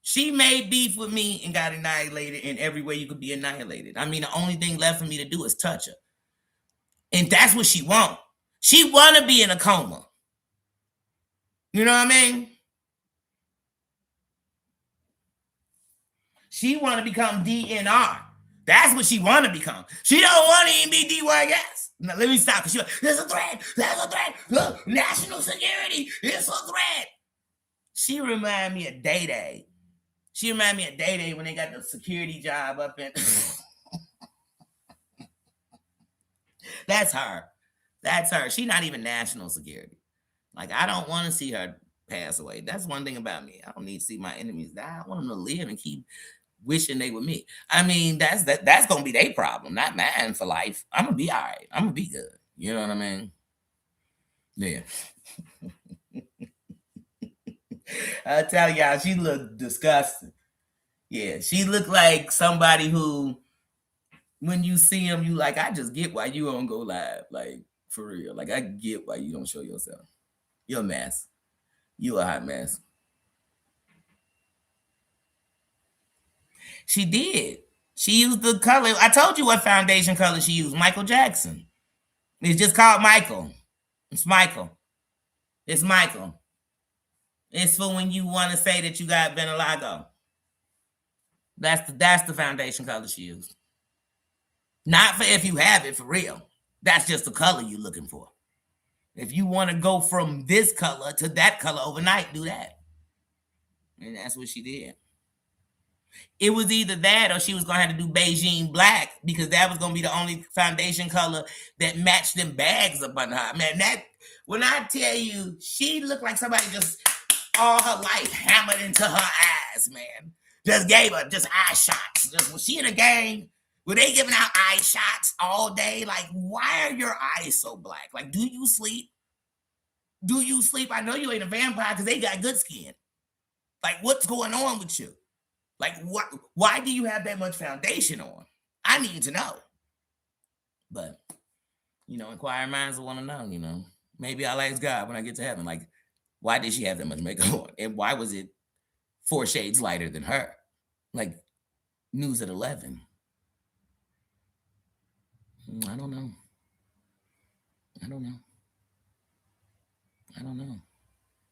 She made beef with me and got annihilated in every way you could be annihilated. I mean, the only thing left for me to do is touch her. And that's what she want. She want to be in a coma. You know what I mean? She want to become DNR. That's what she want to become. She don't want to even be DYS. Now, let me stop. She's like, there's a threat. Look, national security. It's a threat. She remind me of Day Day. When they got the security job up in... That's her. She's not even national security. Like, I don't want to see her pass away. That's one thing about me. I don't need to see my enemies die. I want them to live and keep wishing they were me. I mean, that's going to be their problem, not mine for life. I'm going to be all right. I'm going to be good. You know what I mean? Yeah. I tell y'all, she looked disgusting. Yeah, she looked like somebody who... when you see him, you like, I just get why you don't go live. Like, for real. Like, I get why you don't show yourself. You're a mess. You a hot mess. She did. She used the color. I told you what foundation color she used. Michael Jackson. It's just called Michael. It's Michael. It's Michael. It's for when you want to say that you got vitiligo. That's the foundation color she used. Not for if you have it, for real. That's just the color you're looking for. If you want to go from this color to that color overnight, do that. And that's what she did. It was either that or she was going to have to do Beijing black, because that was going to be the only foundation color that matched them bags up on her. Man, when I tell you, she looked like somebody just all her life hammered into her eyes, man. Just gave her just eye shots. Just was she in a game? Were they giving out eye shots all day? Like, why are your eyes so black? Like, do you sleep? I know you ain't a vampire because they got good skin. Like, what's going on with you? Like, why do you have that much foundation on? I need to know. But, inquiring minds will want to know, Maybe I'll ask God when I get to heaven, like, why did she have that much makeup on? And why was it 4 shades lighter than her? Like, news at 11. I don't know.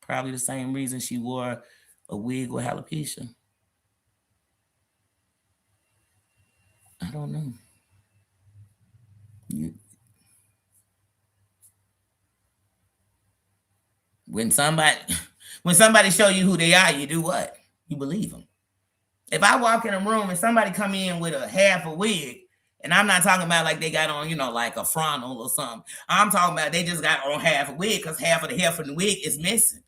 Probably the same reason she wore a wig with alopecia. I don't know. When somebody show you who they are, you do what? You believe them. If I walk in a room and somebody come in with a half a wig, and I'm not talking about like they got on, like a frontal or something. I'm talking about they just got on half a wig because half of the hair from the wig is missing.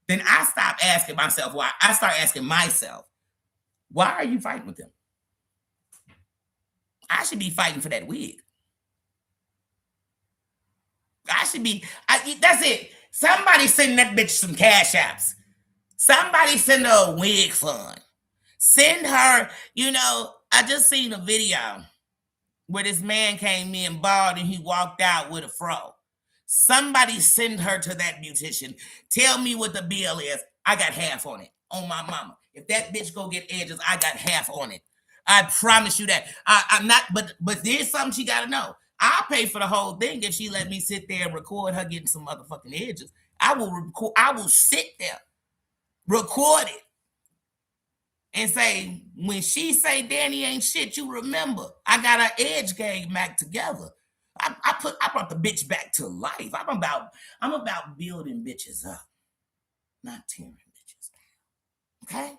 Then I stop asking myself why. I start asking myself, why are you fighting with them? I should be fighting for that wig. That's it. Somebody send that bitch some cash apps. Somebody send her a wig fund. Send her, I just seen a video where this man came in bald and he walked out with a fro. Somebody send her to that beautician. Tell me what the bill is. I got half on it. On my mama. If that bitch go get edges, I got half on it. I promise you that. I'm not, but there's something she gotta know. I'll pay for the whole thing if she let me sit there and record her getting some motherfucking edges. I will sit there, record it, and say, when she say Danny ain't shit, you remember, I got her edge game back together. I brought the bitch back to life. I'm about building bitches up, not tearing bitches down. Okay?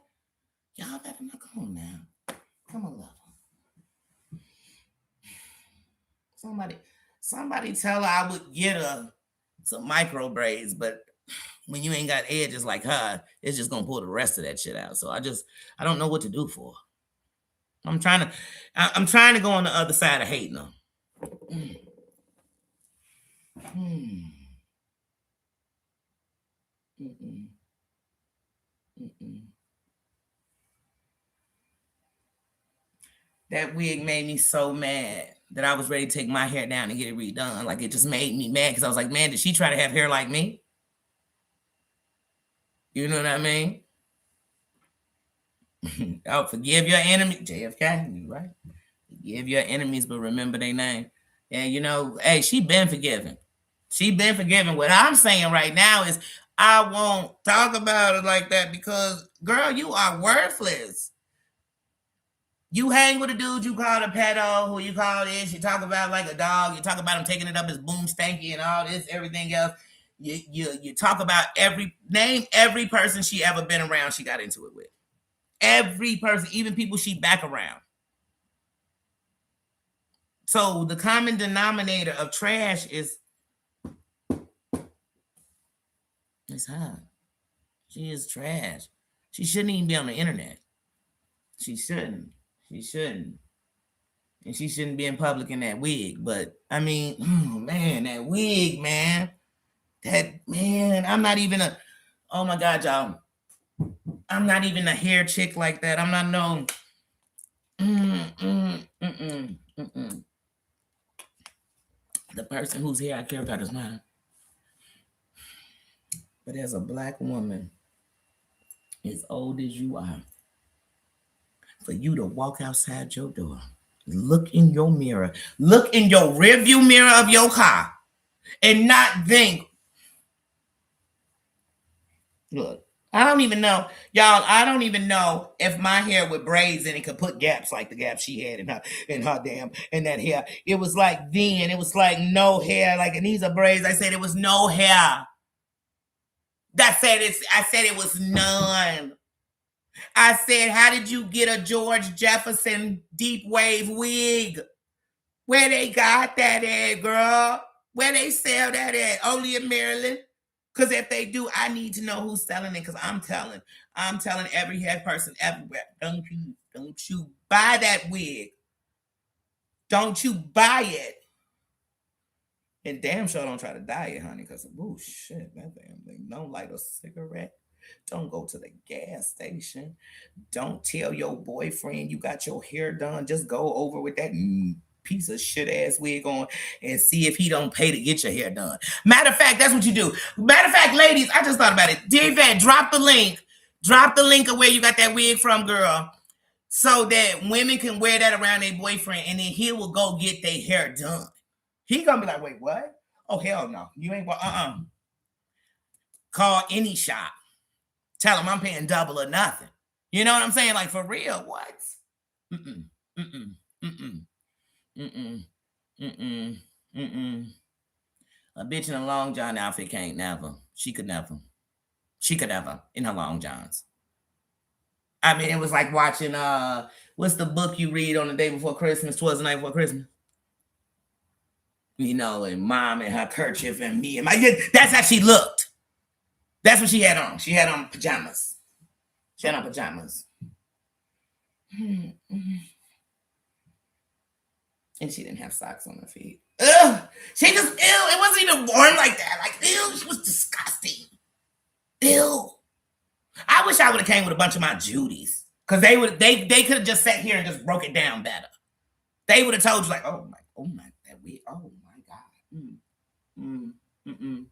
Y'all better not come on now. Come on, love. Somebody tell her I would get her some micro braids, but when you ain't got edges like her, it's just gonna pull the rest of that shit out. So I don't know what to do for her. I'm trying to go on the other side of hating her. That wig made me so mad that I was ready to take my hair down and get it redone. Like, it just made me mad because I was like, man, did she try to have hair like me? You know what I mean? Oh, forgive your enemy. JFK, you right. Forgive your enemies, but remember their name. And hey, she been forgiven. She been forgiven. What I'm saying right now is I won't talk about it like that because, girl, you are worthless. You hang with a dude you call a pedo, who you call this, you talk about like a dog, you talk about him taking it up his boom stanky and all this, everything else. You talk about every person she ever been around, she got into it with. Every person, even people she back around. So the common denominator of trash is her. She is trash. She shouldn't even be on the internet. She shouldn't. And she shouldn't be in public in that wig. But I mean, oh man, that wig, man. I'm not even oh my God, y'all. I'm not even a hair chick like that. I'm not no. The person whose hair I care about is mine. But as a Black woman, as old as you are, for you to walk outside your door, look in your mirror, look in your rearview mirror of your car, and not think, look, I don't even know, y'all. I don't even know if my hair with braids in it could put gaps like the gaps she had in her damn in that hair. It was like then, it was like no hair. Like, and these are braids. I said it was no hair. I said it was none. I said, how did you get a George Jefferson deep wave wig? Where they got that at, girl? Where they sell that at? Only in Maryland? Because if they do, I need to know who's selling it. Because I'm telling every head person everywhere, don't you buy that wig. Don't you buy it. And damn sure don't try to dye it, honey. Because, oh shit, that damn thing. Don't light a cigarette. Don't go to the gas station. Don't tell your boyfriend you got your hair done. Just go over with that piece of shit ass wig on and see if he don't pay to get your hair done. Matter of fact, that's what you do. Matter of fact, ladies, I just thought about it. Dear Vet, drop the link. Drop the link of where you got that wig from, girl, so that women can wear that around their boyfriend and then he will go get their hair done. He gonna be like, wait, what? Oh, hell no. You ain't Call any shop. Tell them I'm paying double or nothing. You know what I'm saying? Like, for real, what? A bitch in a long john outfit can't never. She could never in her long johns. I mean, it was like watching, what's the book you read on the day before Christmas, 'Twas the Night Before Christmas? And mom and her kerchief and me and that's how she looked. That's what she had on. She had on pajamas. And she didn't have socks on her feet. Ugh. She just, ew. It wasn't even warm like that. Like, ew, she was disgusting. Ew. I wish I would have came with a bunch of my Judies. Because they could have just sat here and just broke it down better. They would have told you like, oh my, that wig, oh my God. Mm, mm, mm,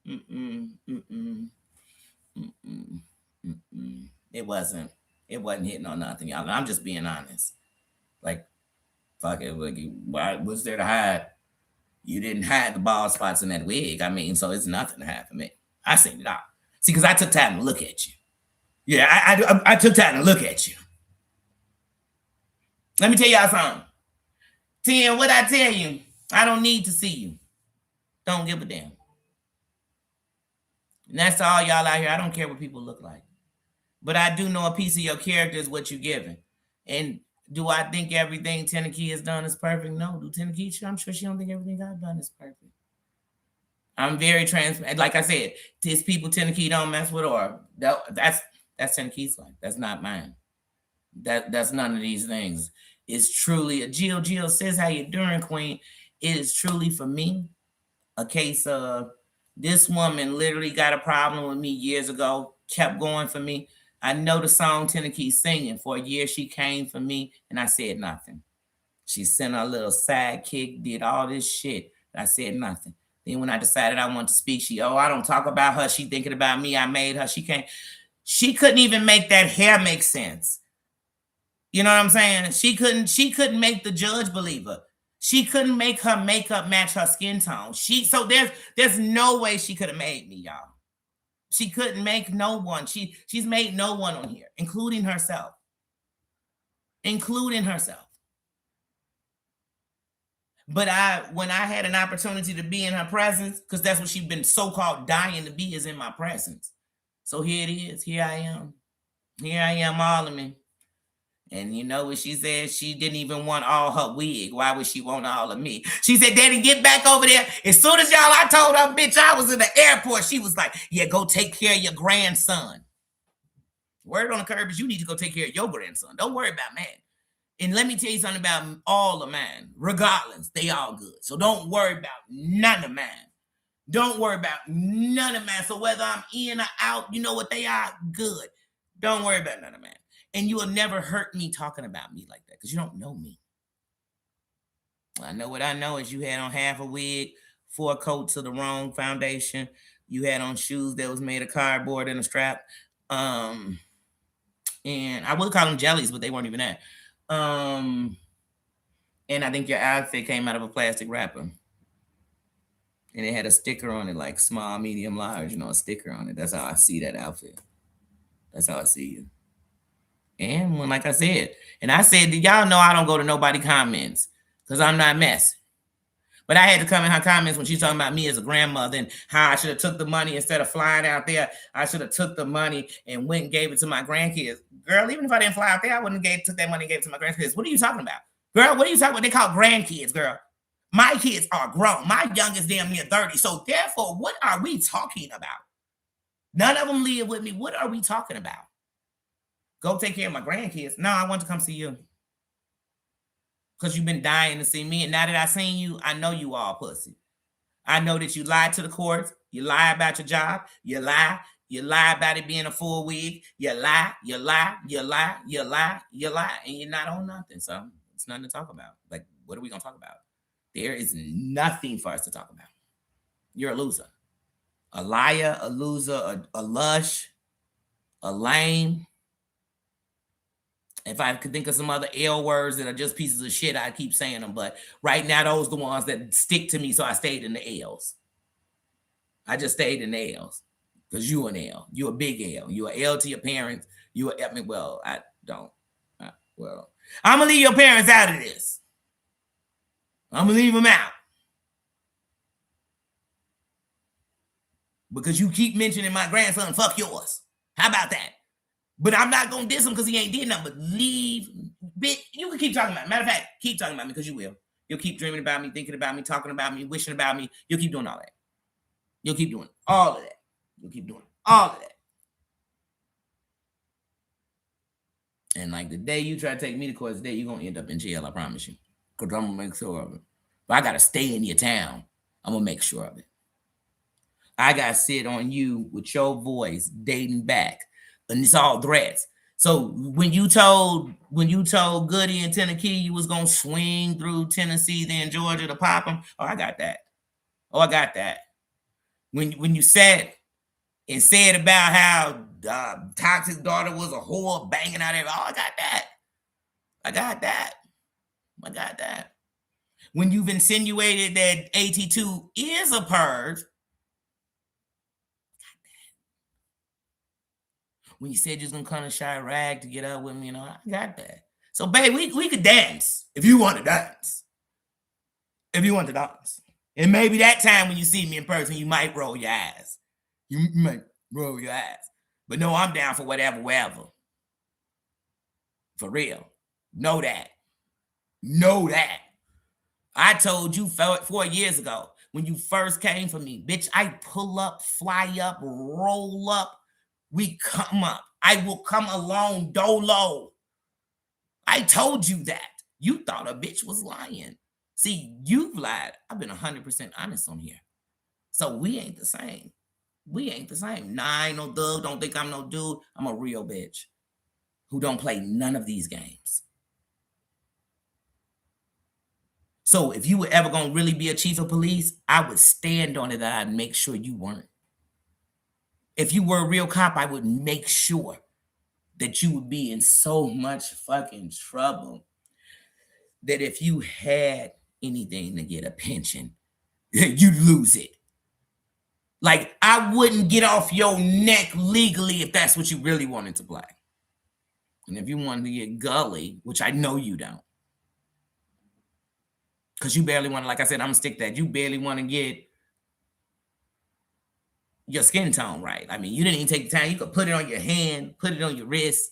mm, mm, mm, mm, mm, mm. It wasn't hitting on nothing, y'all. I'm just being honest. Like, fuck it. Like, why was there to hide? You didn't hide the bald spots in that wig. I mean, so it's nothing to hide for me. I seen it all. See, because I took time to look at you. Yeah, I took time to look at you. Let me tell y'all something. 10, what I tell you, I don't need to see you. Don't give a damn. And that's to all y'all out here. I don't care what people look like. But I do know a piece of your character is what you're giving. And do I think everything Tenakee has done is perfect? No. Do Tenakee? I'm sure she don't think everything I've done is perfect. I'm very transparent. Like I said, these people Tenakee don't mess with, or that's Tenakee's life. That's not mine. That's none of these things. It's truly a Jill says, how you doing, Queen? It is truly for me a case of this woman literally got a problem with me years ago, kept going for me. I know the song Tenakee singing. For a year she came for me and I said nothing. She sent her little sidekick, did all this shit. I said nothing. Then when I decided I want to speak, I don't talk about her. She thinking about me. I made her. She couldn't even make that hair make sense. You know what I'm saying? She couldn't make the judge believe her. She couldn't make her makeup match her skin tone. So there's no way she could have made me, y'all. She couldn't make no one. She's made no one on here, including herself. Including herself. But when I had an opportunity to be in her presence, because that's what she's been so-called dying to be, is in my presence. So here it is. Here I am. Here I am, all of me. And you know what she said? She didn't even want all her wig. Why would she want all of me? She said, Daddy, get back over there. As soon as I told her, bitch, I was in the airport. She was like, yeah, go take care of your grandson. Word on the curb is you need to go take care of your grandson. Don't worry about man. And let me tell you something about all of mine. Regardless, they all good. So don't worry about none of mine. Don't worry about none of mine. So whether I'm in or out, you know what they are? Good. Don't worry about none of mine. And you will never hurt me talking about me like that because you don't know me. I know what I know is you had on half a wig, 4 coats of the wrong foundation. You had on shoes that was made of cardboard and a strap. And I would call them jellies, but they weren't even that. And I think your outfit came out of a plastic wrapper. And it had a sticker on it, like small, medium, large, a sticker on it. That's how I see that outfit. That's how I see you. And when, like I said, y'all know I don't go to nobody comments because I'm not messy. But I had to come in her comments when she's talking about me as a grandmother and how I should have took the money instead of flying out there. I should have took the money and went and gave it to my grandkids. Girl, even if I didn't fly out there, I wouldn't have took that money and gave it to my grandkids. What are you talking about? Girl, what are you talking about? They call grandkids, girl. My kids are grown. My youngest damn near 30. So therefore, what are we talking about? None of them live with me. What are we talking about? Go take care of my grandkids. No, I want to come see you. Because you've been dying to see me. And now that I've seen you, I know you all pussy. I know that you lied to the courts. You lie about your job. You lie. You lie about it being a full wig. You lie. You lie. You lie. You lie. You lie. And you're not on nothing. So it's nothing to talk about. Like, what are we going to talk about? There is nothing for us to talk about. You're a loser. A liar, a loser, a lush, a lame. If I could think of some other L words that are just pieces of shit, I'd keep saying them. But right now, those are the ones that stick to me, so I stayed in the L's. I just stayed in the L's. Because you an L. You a big L. You an L to your parents. I'm going to leave your parents out of this. I'm going to leave them out. Because you keep mentioning my grandson, fuck yours. How about that? But I'm not going to diss him because he ain't did nothing but leave. Bitch, you can keep talking about me. Matter of fact, keep talking about me because you will. You'll keep dreaming about me, thinking about me, talking about me, wishing about me. You'll keep doing all that. You'll keep doing all of that. You'll keep doing all of that. And like the day you try to take me to court, the day you're going to end up in jail, I promise you. Because I'm going to make sure of it. But I got to stay in your town. I'm going to make sure of it. I got to sit on you with your voice dating back. And it's all threats. So when you told Goody and Tennessee you was gonna swing through Tennessee, then Georgia to pop them, oh, I got that. Oh, I got that. When you said about how Toxic daughter was a whore banging out everybody, oh, I got that. I got that. I got that. When you've insinuated that AT2 is a perv, when you said you was gonna come to Chirac to get up with me, I got that. So, babe, we could dance if you want to dance. If you want to dance. And maybe that time when you see me in person, you might roll your eyes. You might roll your eyes. But no, I'm down for whatever, wherever. For real. Know that. Know that. I told you 4 years ago when you first came for me, bitch, I pull up, fly up, roll up. We come up. I will come along dolo. I told you that. You thought a bitch was lying. See, you've lied. I've been 100% honest on here. So we ain't the same. We ain't the same. Nah, I ain't no thug. Don't think I'm no dude. I'm a real bitch who don't play none of these games. So if you were ever going to really be a chief of police, I would stand on it that I'd make sure you weren't. If you were a real cop, I would make sure that you would be in so much fucking trouble that if you had anything to get a pension, you'd lose it. Like, I wouldn't get off your neck legally if that's what you really wanted to play. And if you wanted to get gully, which I know you don't, because you barely want to, like I said, I'm going to stick that. You barely want to get your skin tone right. I mean, you didn't even take the time. You could put it on your hand, put it on your wrist,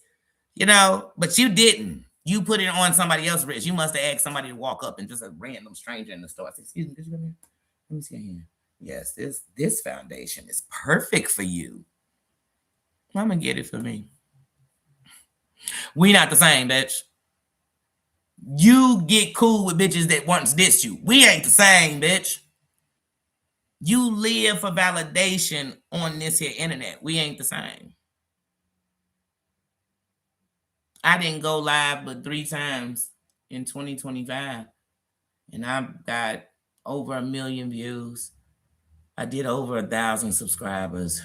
but you didn't. You put it on somebody else's wrist. You must have asked somebody to walk up and just a random stranger in the store. I said, excuse me, could you come here? Let me see your hand. Yes, this foundation is perfect for you. I'm going to get it for me. We not the same, bitch. You get cool with bitches that once dissed you. We ain't the same, bitch. You live for validation on this here internet. We ain't the same. I didn't go live but 3 times in 2025. And I've got over 1 million views. I did over 1,000 subscribers.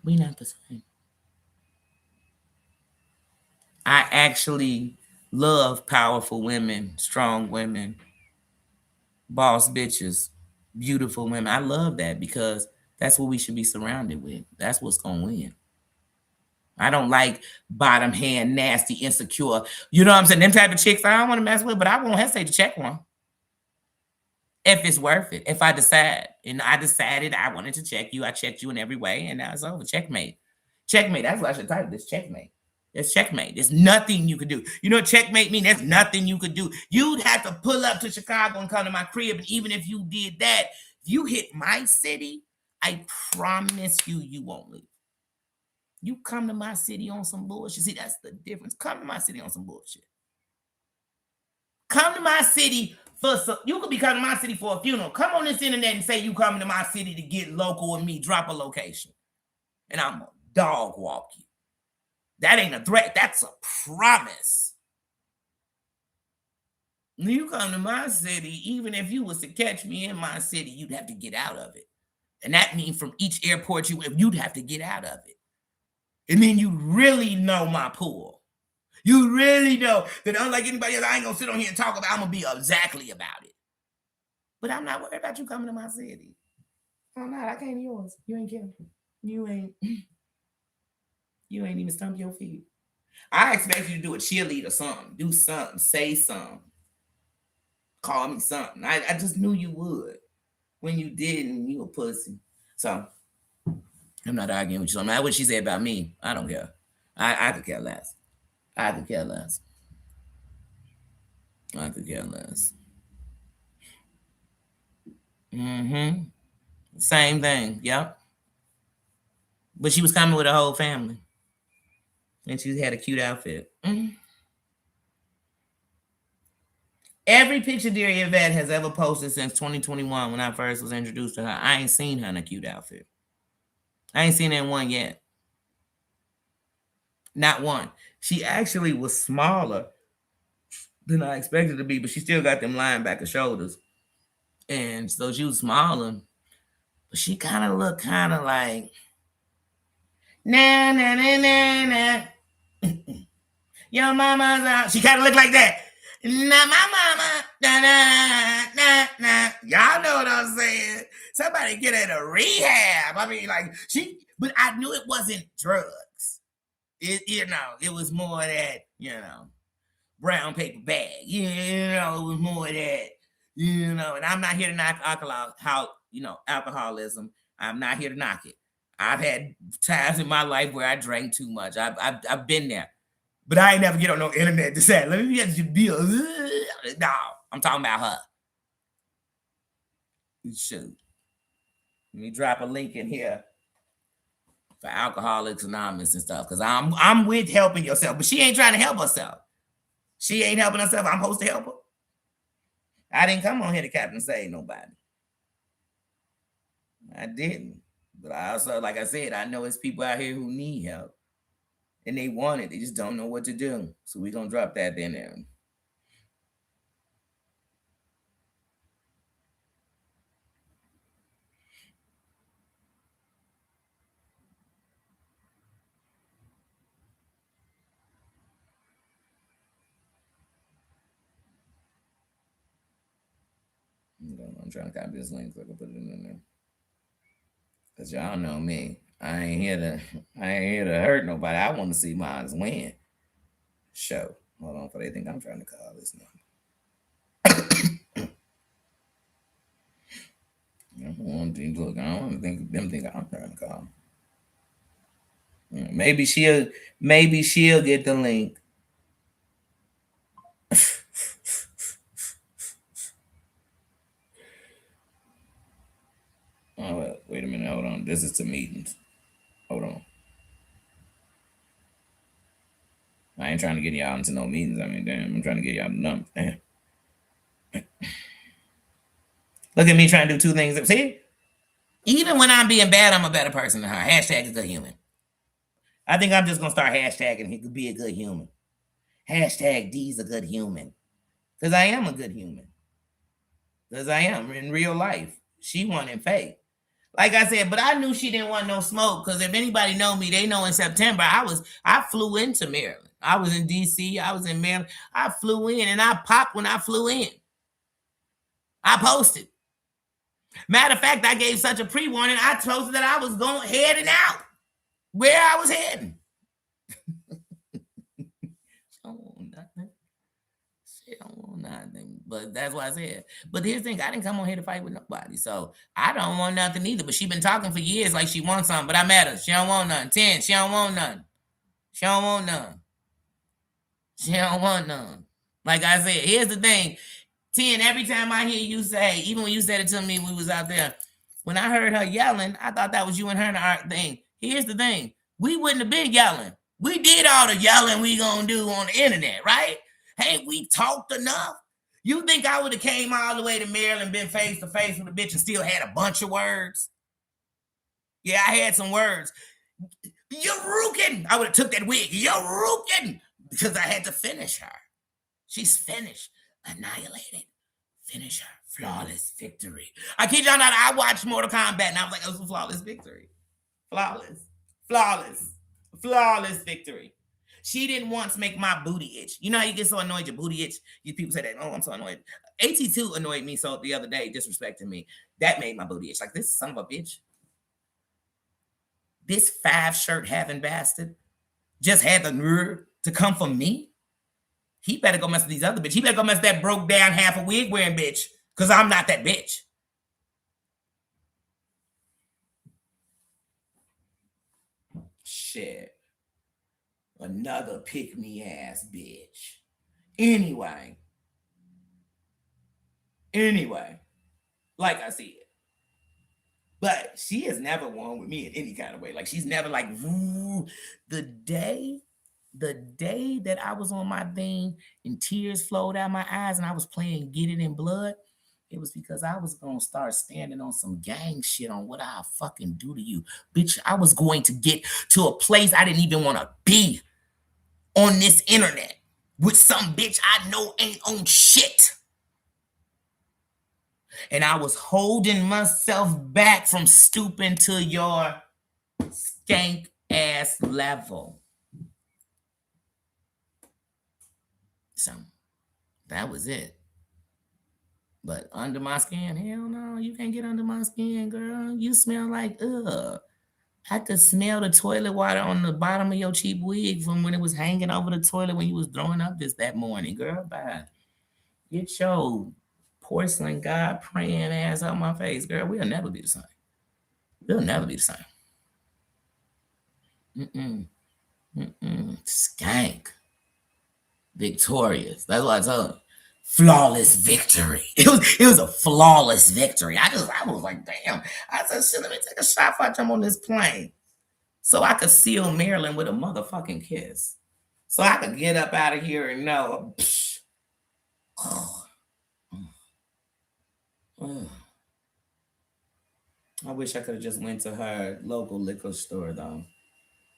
We not the same. I actually love powerful women, strong women, boss bitches, beautiful women. I love that because that's what we should be surrounded with. That's what's going to win. I don't like bottom hand, nasty, insecure. You know what I'm saying? Them type of chicks I don't want to mess with, but I won't hesitate to check one. If it's worth it. If I decide. And I decided I wanted to check you. I checked you in every way, and now it's over. Checkmate. Checkmate. That's what I should title this. Checkmate. It's checkmate. There's nothing you could do. You know what checkmate mean? There's nothing you could do. You'd have to pull up to Chicago and come to my crib. And even if you did that, if you hit my city, I promise you won't leave. You come to my city on some bullshit. See, that's the difference. Come to my city on some bullshit. Come to my city for some. You could be coming to my city for a funeral. Come on this internet and say you coming to my city to get local with me. Drop a location. And I'm a dog walk you. That ain't a threat. That's a promise. You come to my city, even if you was to catch me in my city, you'd have to get out of it. And that means from each airport you'd have to get out of it. It means you really know my pool. You really know that unlike anybody else, I ain't going to sit on here and talk about it. I'm going to be exactly about it. But I'm not worried about you coming to my city. I'm not. I came to yours. You ain't kidding. You ain't even stump your feet. I expect you to do a cheerleader something. Do something. Say something. Call me something. I just knew you would. When you didn't, you a pussy. So, I'm not arguing with you. No matter what she said about me, I don't care. I could care less. I could care less. I could care less. Same thing. Yep. But she was coming with her whole family. And she had a cute outfit. Every picture dear Yvette has ever posted since 2021 when I first was introduced to her, I ain't seen her in a cute outfit. I ain't seen that one yet. Not one. She actually was smaller than I expected to be, but she still got them linebacker shoulders. And so she was smaller, but she kind of looked kind of like, nah, nah, nah, nah, nah. Your mama's out. She kind of looked like that. Nah, my mama. Nah, nah, nah, nah. Y'all know what I'm saying. Somebody get her to rehab. I mean, like, but I knew it wasn't drugs. It was more that, brown paper bag. It was more of that. And I'm not here to knock alcoholism. I'm not here to knock it. I've had times in my life where I drank too much. I've been there. But I ain't never get on no internet to say, let me get you bill. No, I'm talking about her. Shoot. Let me drop a link in here for Alcoholics Anonymous and stuff. Because I'm with helping yourself. But she ain't trying to help herself. She ain't helping herself. I'm supposed to help her. I didn't come on here to Captain Save nobody. I didn't. But I also, like I said, I know it's people out here who need help. And they want it. They just don't know what to do. So we're going to drop that in there. I'm trying to copy this link so I can put it in there. Because y'all know me. I ain't here to hurt nobody. I want to see mine win. Show. Hold on, for they think I'm trying to call this number. I don't want to think them think I'm trying to call. Maybe she'll get the link. Oh, wait a minute. Hold on. This is to meetings. Hold on. I ain't trying to get y'all into no meetings. I mean, damn, I'm trying to get y'all the number. Damn. Look at me trying to do two things. See? Even when I'm being bad, I'm a better person than her. Hashtag a good human. I think I'm just going to start hashtagging he could be a good human. Hashtag D's a good human. Because I am a good human. Because I am in real life. She won in fake. Like I said, but I knew she didn't want no smoke. Because if anybody know me, they know in September, I flew into Maryland. I was in D.C. I was in Maryland. I flew in and I popped when I flew in. I posted. Matter of fact, I gave such a pre-warning, I posted that I was heading out. Where I was heading. She don't want nothing. But that's why I said. But here's the thing, I didn't come on here to fight with nobody. So I don't want nothing either. But she been talking for years like she wants something. But I met her. She don't want nothing. 10, she don't want nothing. She don't want none. She don't want none. Like I said, here's the thing. 10, every time I hear you say, even when you said it to me when we was out there, when I heard her yelling, I thought that was you and her in our thing. Here's the thing. We wouldn't have been yelling. We did all the yelling we gonna do on the internet, right? Hey, we talked enough. You think I would have came all the way to Maryland, been face to face with a bitch and still had a bunch of words? Yeah, I had some words. You're rookin'. I would have took that wig. You're rookin'. Because I had to finish her. She's finished. Annihilated. Finish her. Flawless victory. I kid y'all not, I watched Mortal Kombat and I was like, it was a flawless victory. Flawless victory. She didn't once make my booty itch. You know how you get so annoyed your booty itch? You people say that, oh, I'm so annoyed. AT2 annoyed me so the other day, disrespecting me. That made my booty itch. Like, this son of a bitch. This 5 shirt having bastard just had the nerve to come for me. He better go mess with these other bitches. He better go mess with that broke down half a wig wearing bitch. Because I'm not that bitch. Shit. Another pick me ass bitch. Anyway. Like I said. But she has never won with me in any kind of way. Like, she's never like, woo. The day that I was on my thing and tears flowed out my eyes and I was playing Get It in Blood, It was because I was gonna start standing on some gang shit on what I'll fucking do to you. Bitch, I was going to get to a place I didn't even want to be on this internet with some bitch I know ain't on shit. And I was holding myself back from stooping to your skank ass level. So that was it. But under my skin, hell no, you can't get under my skin, girl. You smell like ugh. I could smell the toilet water on the bottom of your cheap wig from when it was hanging over the toilet when you was throwing up this that morning, girl. Bye. Get your porcelain God praying ass out my face, girl. We'll never be the same. We'll never be the same. Skank. Victorious. That's what I told him. Flawless victory. It was a flawless victory. I was like, damn. I said, shit, let me take a shot before I jump on this plane. So I could seal Maryland with a motherfucking kiss. So I could get up out of here and know. I wish I could have just went to her local liquor store though.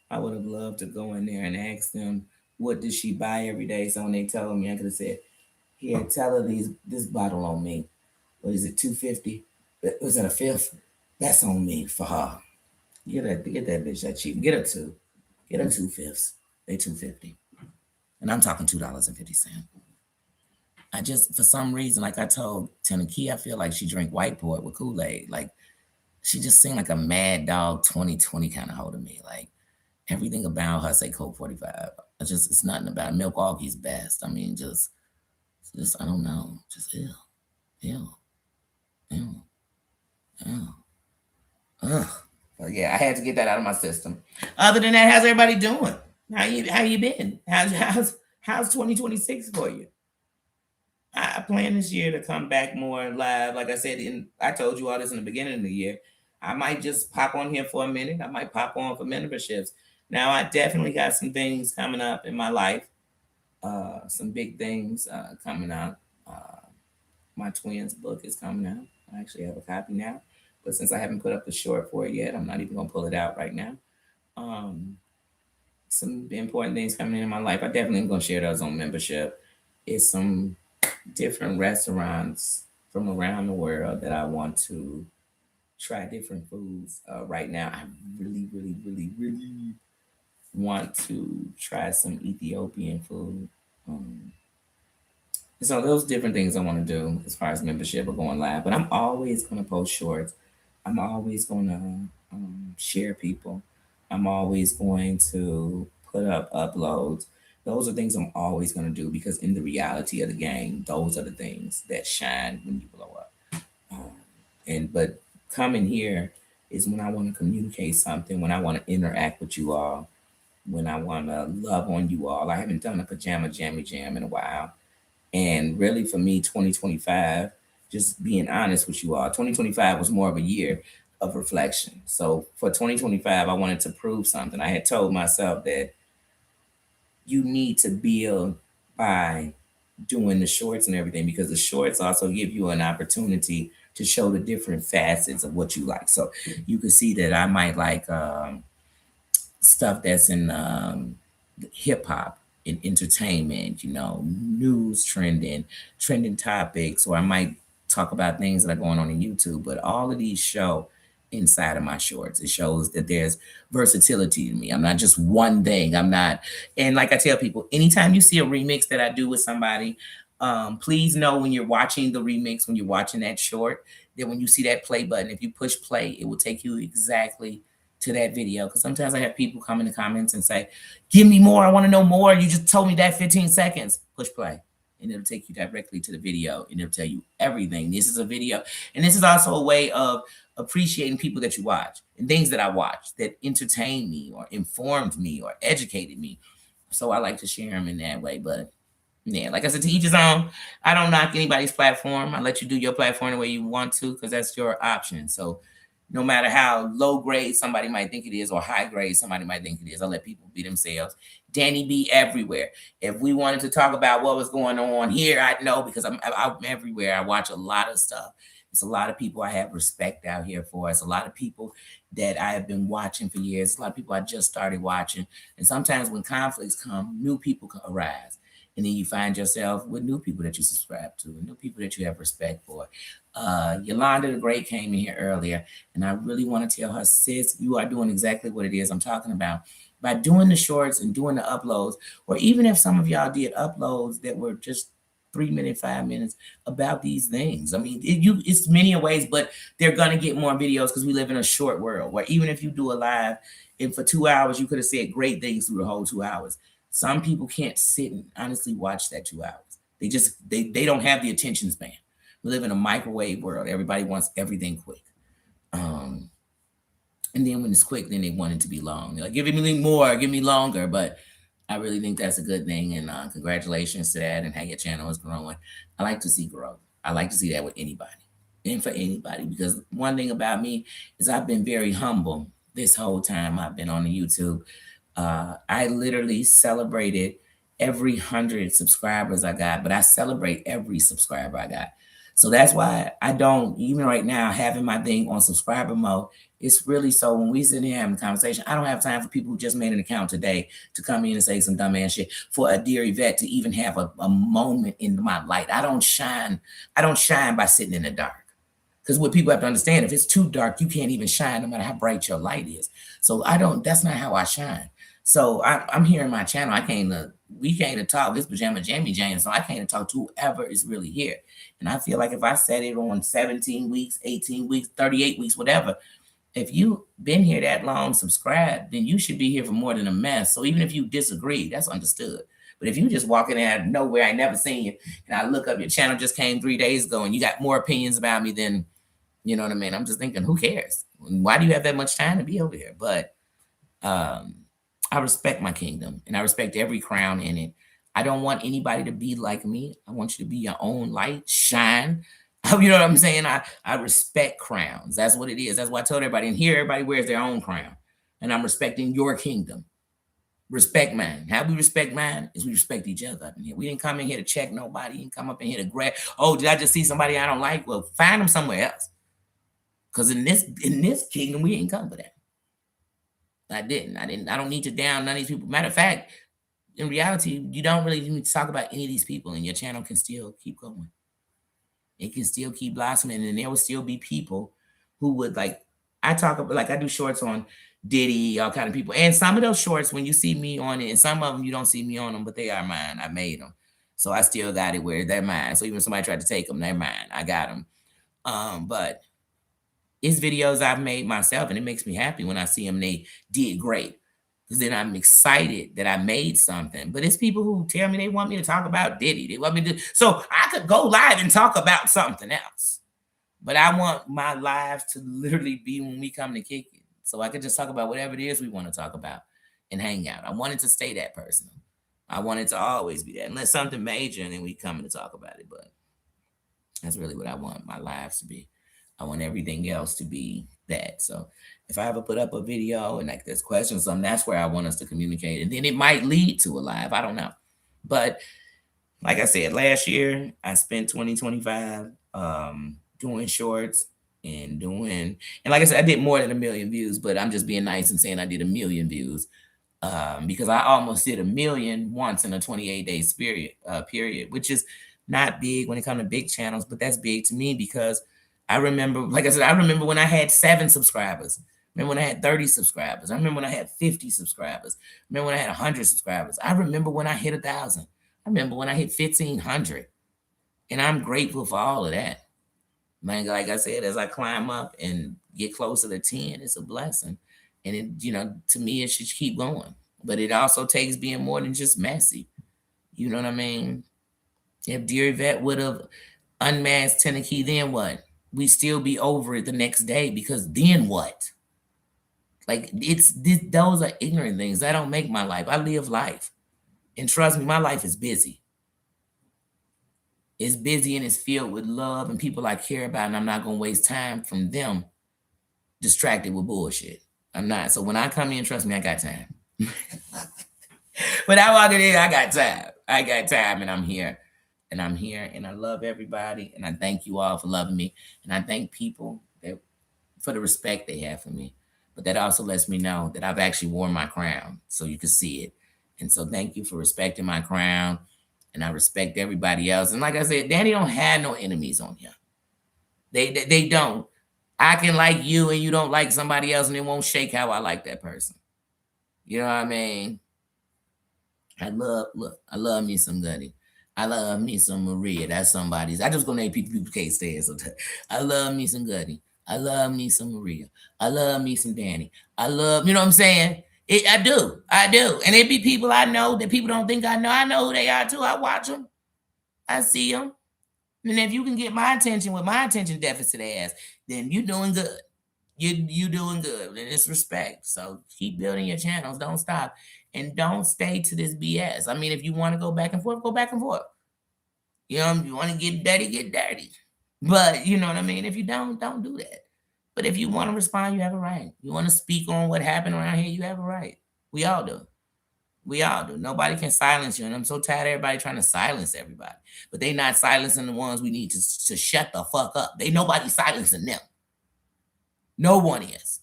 I would have loved to go in there and ask them what does she buy every day. So when they told me, I could have said, "Here, tell her this bottle on me. What is it, $2.50? Was that a fifth? That's on me for her. Get that bitch that cheap. Get her two. Get her 2/5. They $2.50, and I'm talking $2.50. I just for some reason, like I told Tanaki, I feel like she drank white port with Kool-Aid. Like she just seemed like a Mad Dog 2020 kind of holding me. Like everything about her say Coke 45. It's nothing about Milk Augie's best. I mean, just I don't know. Just ew. Ugh. But yeah, I had to get that out of my system. Other than that, how's everybody doing? How you been? How's 2026 for you? I plan this year to come back more live. Like I said, I told you all this in the beginning of the year. I might just pop on here for a minute. I might pop on for memberships. Now I definitely got some things coming up in my life. Some big things coming out. My twins book is coming out. I actually have a copy now, but since I haven't put up the short for it yet, I'm not even gonna pull it out right now. Some important things coming in my life. I definitely am gonna share those on membership. It's some different restaurants from around the world that I want to try different foods. Right now, I really, really, really, really want to try some Ethiopian food. So those different things I want to do as far as membership or going live. But I'm always going to post shorts. I'm always going to share people. I'm always going to put up uploads. Those are things I'm always going to do because in the reality of the game, those are the things that shine when you blow up. But coming here is when I want to communicate something, when I want to interact with you all, when I want to love on you all. I haven't done a pajama jammy jam in a while. And really for me, 2025, just being honest with you all, 2025 was more of a year of reflection. So for 2025, I wanted to prove something. I had told myself that you need to build by doing the shorts and everything because the shorts also give you an opportunity to show the different facets of what you like. So you can see that I might like stuff that's in hip hop, in entertainment, news, trending topics, or I might talk about things that are going on in YouTube. But all of these show inside of my shorts. It shows that there's versatility to me. I'm not just one thing. I'm not, and like I tell people, anytime you see a remix that I do with somebody, please know when you're watching the remix, when you're watching that short, that when you see that play button, if you push play, it will take you exactly to that video. Because sometimes I have people come in the comments and say, give me more. I want to know more. You just told me that 15 seconds. Push play. And it'll take you directly to the video and it'll tell you everything. This is a video. And this is also a way of appreciating people that you watch and things that I watch that entertain me or informed me or educated me. So I like to share them in that way. But yeah, like I said, to each his own. I don't knock anybody's platform. I let you do your platform the way you want to because that's your option. So no matter how low grade somebody might think it is or high grade somebody might think it is. I let people be themselves. Danny be everywhere. If we wanted to talk about what was going on here, I know because I'm everywhere. I watch a lot of stuff. It's a lot of people I have respect out here for. It's a lot of people that I have been watching for years. It's a lot of people I just started watching. And sometimes when conflicts come, new people arise. And then you find yourself with new people that you subscribe to, and new people that you have respect for. Yolanda the Great came in here earlier, and I really want to tell her, sis, you are doing exactly what it is I'm talking about. By doing the shorts and doing the uploads, or even if some of y'all did uploads that were just 3 minutes, 5 minutes about these things. I mean, it's many ways, but they're gonna get more videos because we live in a short world where even if you do a live and for 2 hours, you could have said great things through the whole 2 hours. Some people can't sit and honestly watch that 2 hours. They don't have the attention span. We live in a microwave world. Everybody wants everything quick. And then when it's quick, then they want it to be long. They're like, give me more, give me longer. But I really think that's a good thing. And congratulations to that and how your channel is growing. I like to see growth. I like to see that with anybody and for anybody. Because one thing about me is I've been very humble this whole time I've been on the YouTube. I literally celebrated every 100 subscribers I got, but I celebrate every subscriber I got. So that's why I don't, even right now, having my thing on subscriber mode, it's really so when we sit here having a conversation, I don't have time for people who just made an account today to come in and say some dumbass shit for a dear Yvette to even have a moment in my light. I don't shine by sitting in the dark. Because what people have to understand, if it's too dark, you can't even shine no matter how bright your light is. So that's not how I shine. So I'm here in my channel. We came to talk. This Pajama Jamie Jane. So I came to talk to whoever is really here. And I feel like if I set it on 17 weeks, 18 weeks, 38 weeks, whatever, if you've been here that long, subscribe, then you should be here for more than a mess. So even if you disagree, that's understood. But if you just walking out of nowhere, I never seen you, and I look up your channel just came 3 days ago, and you got more opinions about me than, you know what I mean? I'm just thinking, who cares? Why do you have that much time to be over here? But I respect my kingdom, and I respect every crown in it. I don't want anybody to be like me. I want you to be your own light, shine. You know what I'm saying? I respect crowns. That's what it is. That's why I told everybody. And here, everybody wears their own crown. And I'm respecting your kingdom. Respect mine. How we respect mine is we respect each other up in here. We didn't come in here to check nobody. We didn't come up in here to grab. Oh, did I just see somebody I don't like? Well, find them somewhere else. Because in this kingdom, we ain't come for that. I don't need to down none of these people. Matter of fact, in reality, you don't really need to talk about any of these people, and your channel can still keep going. It can still keep blossoming, and there will still be people who would like. I do shorts on Diddy, all kind of people, and some of those shorts when you see me on it, and some of them you don't see me on them, but they are mine. I made them, so I still got it where they're mine. So even if somebody tried to take them, they're mine. I got them. But it's videos I've made myself, and it makes me happy when I see them. They did great. Because then I'm excited that I made something. But it's people who tell me they want me to talk about Diddy. They want me to. So I could go live and talk about something else. But I want my lives to literally be when we come to kick it. So I could just talk about whatever it is we want to talk about and hang out. I want it to stay that personal. I want it to always be that. Unless something major and then we come to talk about it. But that's really what I want my lives to be. I want everything else to be that. So if I ever put up a video and like there's questions, something, that's where I want us to communicate. And then it might lead to a live. I don't know. But like I said, last year I spent 2025 doing shorts and like I said, I did more than 1 million views, but I'm just being nice and saying I did 1 million views. Because I almost did 1 million once in a 28-day period, which is not big when it comes to big channels, but that's big to me because I remember, like I said, I remember when I had 7 subscribers. I remember when I had 30 subscribers. I remember when I had 50 subscribers. I remember when I had 100 subscribers. I remember when I hit 1,000. I remember when I hit 1,500. And I'm grateful for all of that. Man, like I said, as I climb up and get closer to 10, it's a blessing. And it, to me, it should keep going. But it also takes being more than just messy. You know what I mean? If Dear Yvette would have unmasked Tennessee, then what? We still be over it the next day because then what? Like those are ignorant things. That don't make my life. I live life. And trust me, my life is busy. It's busy and it's filled with love and people I care about, and I'm not going to waste time from them distracted with bullshit. I'm not. So when I come in, trust me, I got time. When I walk in here, I got time. I got time, and I'm here. And I'm here, and I love everybody, and I thank you all for loving me, and I thank people that for the respect they have for me. But that also lets me know that I've actually worn my crown, so you can see it. And so thank you for respecting my crown, and I respect everybody else. And like I said, Danny don't have no enemies on him. They don't. I can like you, and you don't like somebody else, and it won't shake how I like that person. You know what I mean? I love me some Gunny. I love me some Maria. That's somebody's. I just gonna name people can't stand sometimes. I love me some Gunny. I love me some Maria. I love me some Danny. I love, you know what I'm saying? I do. I do. And it be people I know that people don't think I know. I know who they are too. I watch them. I see them. And if you can get my attention with my attention deficit ass, then you doing good. You doing good. And it's respect. So keep building your channels. Don't stop. And don't stay to this BS. I mean, if you want to go back and forth, go back and forth. You know, if you want to get dirty, get dirty. But you know what I mean? If you don't do that. But if you want to respond, you have a right. You want to speak on what happened around here, you have a right. We all do. We all do. Nobody can silence you. And I'm so tired of everybody trying to silence everybody. But they not silencing the ones we need to shut the fuck up. They nobody silencing them. No one is.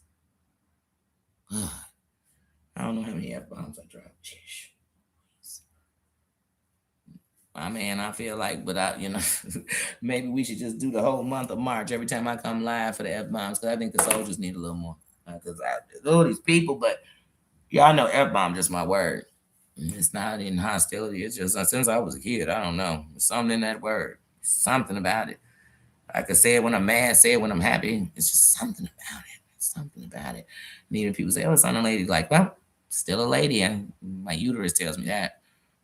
I don't know how many F-bombs I dropped. I mean, I feel like, maybe we should just do the whole month of March every time I come live for the F-bombs, because I think the soldiers need a little more. Because all these people, but y'all know F-bomb just my word. It's not in hostility. It's just since I was a kid, I don't know. There's something in that word. Something about it. I could say it when I'm mad, say it when I'm happy. It's just something about it. Something about it. And even people say, oh, it's on a lady. Like, well, still a lady. And my uterus tells me that.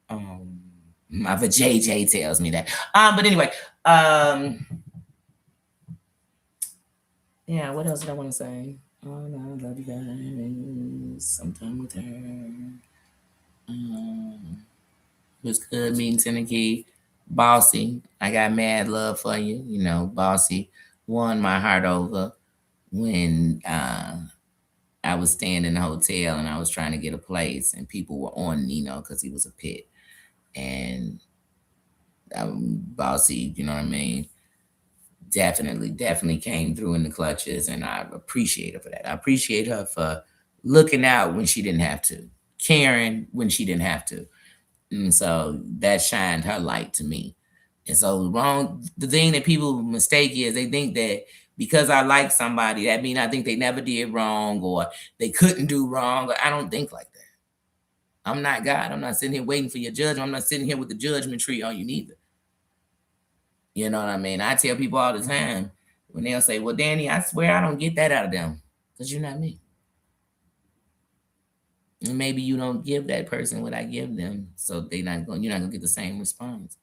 My vajayjay tells me that. But anyway, yeah, what else did I want to say? Oh, no, I love you guys. Sometime with her. It was good meeting Tennessee. Bossy, I got mad love for you. You know, Bossy won my heart over when I was staying in the hotel and I was trying to get a place, and people were on Nino because he was a pit. And Bossy, you know what I mean? Definitely came through in the clutches, and I appreciate her for that. I appreciate her for looking out when she didn't have to, caring when she didn't have to. And so that shined her light to me. And so the thing that people mistake is they think that because I like somebody, that means I think they never did wrong or they couldn't do wrong. I don't think like that. I'm not God. I'm not sitting here waiting for your judgment. I'm not sitting here with the judgment tree on you neither. You know what I mean? I tell people all the time when they'll say, well, Danny, I swear I don't get that out of them because you're not me. And maybe you don't give that person what I give them, so you're not gonna get the same response.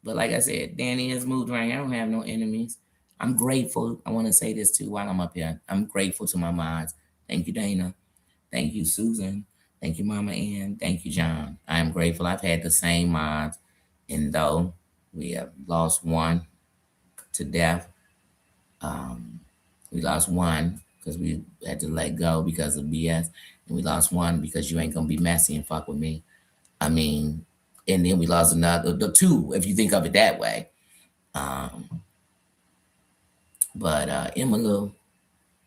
But like I said, Danny has moved around. I don't have no enemies. I'm grateful. I want to say this too while I'm up here. I'm grateful to my mods. Thank you, Dana. Thank you, Susan. Thank you, Mama Ann. Thank you, John. I am grateful. I've had the same mods, and though we have lost one to death, we lost one because we had to let go because of BS, and we lost one because you ain't gonna be messy and fuck with me. I mean, and then we lost the two, if you think of it that way. But Emmylou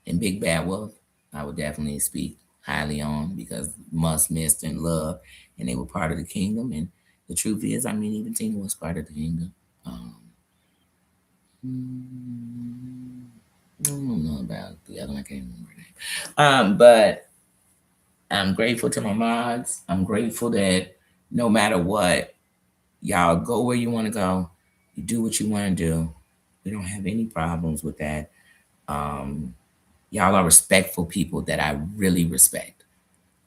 and Big Bad Wolf, I would definitely speak highly on because must, missed, and love, and they were part of the kingdom. And the truth is, I mean, even Tina was part of the kingdom. I don't know about the other one. I can't remember her name. But I'm grateful to my mods. I'm grateful that no matter what, y'all go where you want to go. You do what you want to do. We don't have any problems with that. Y'all are respectful people that I really respect.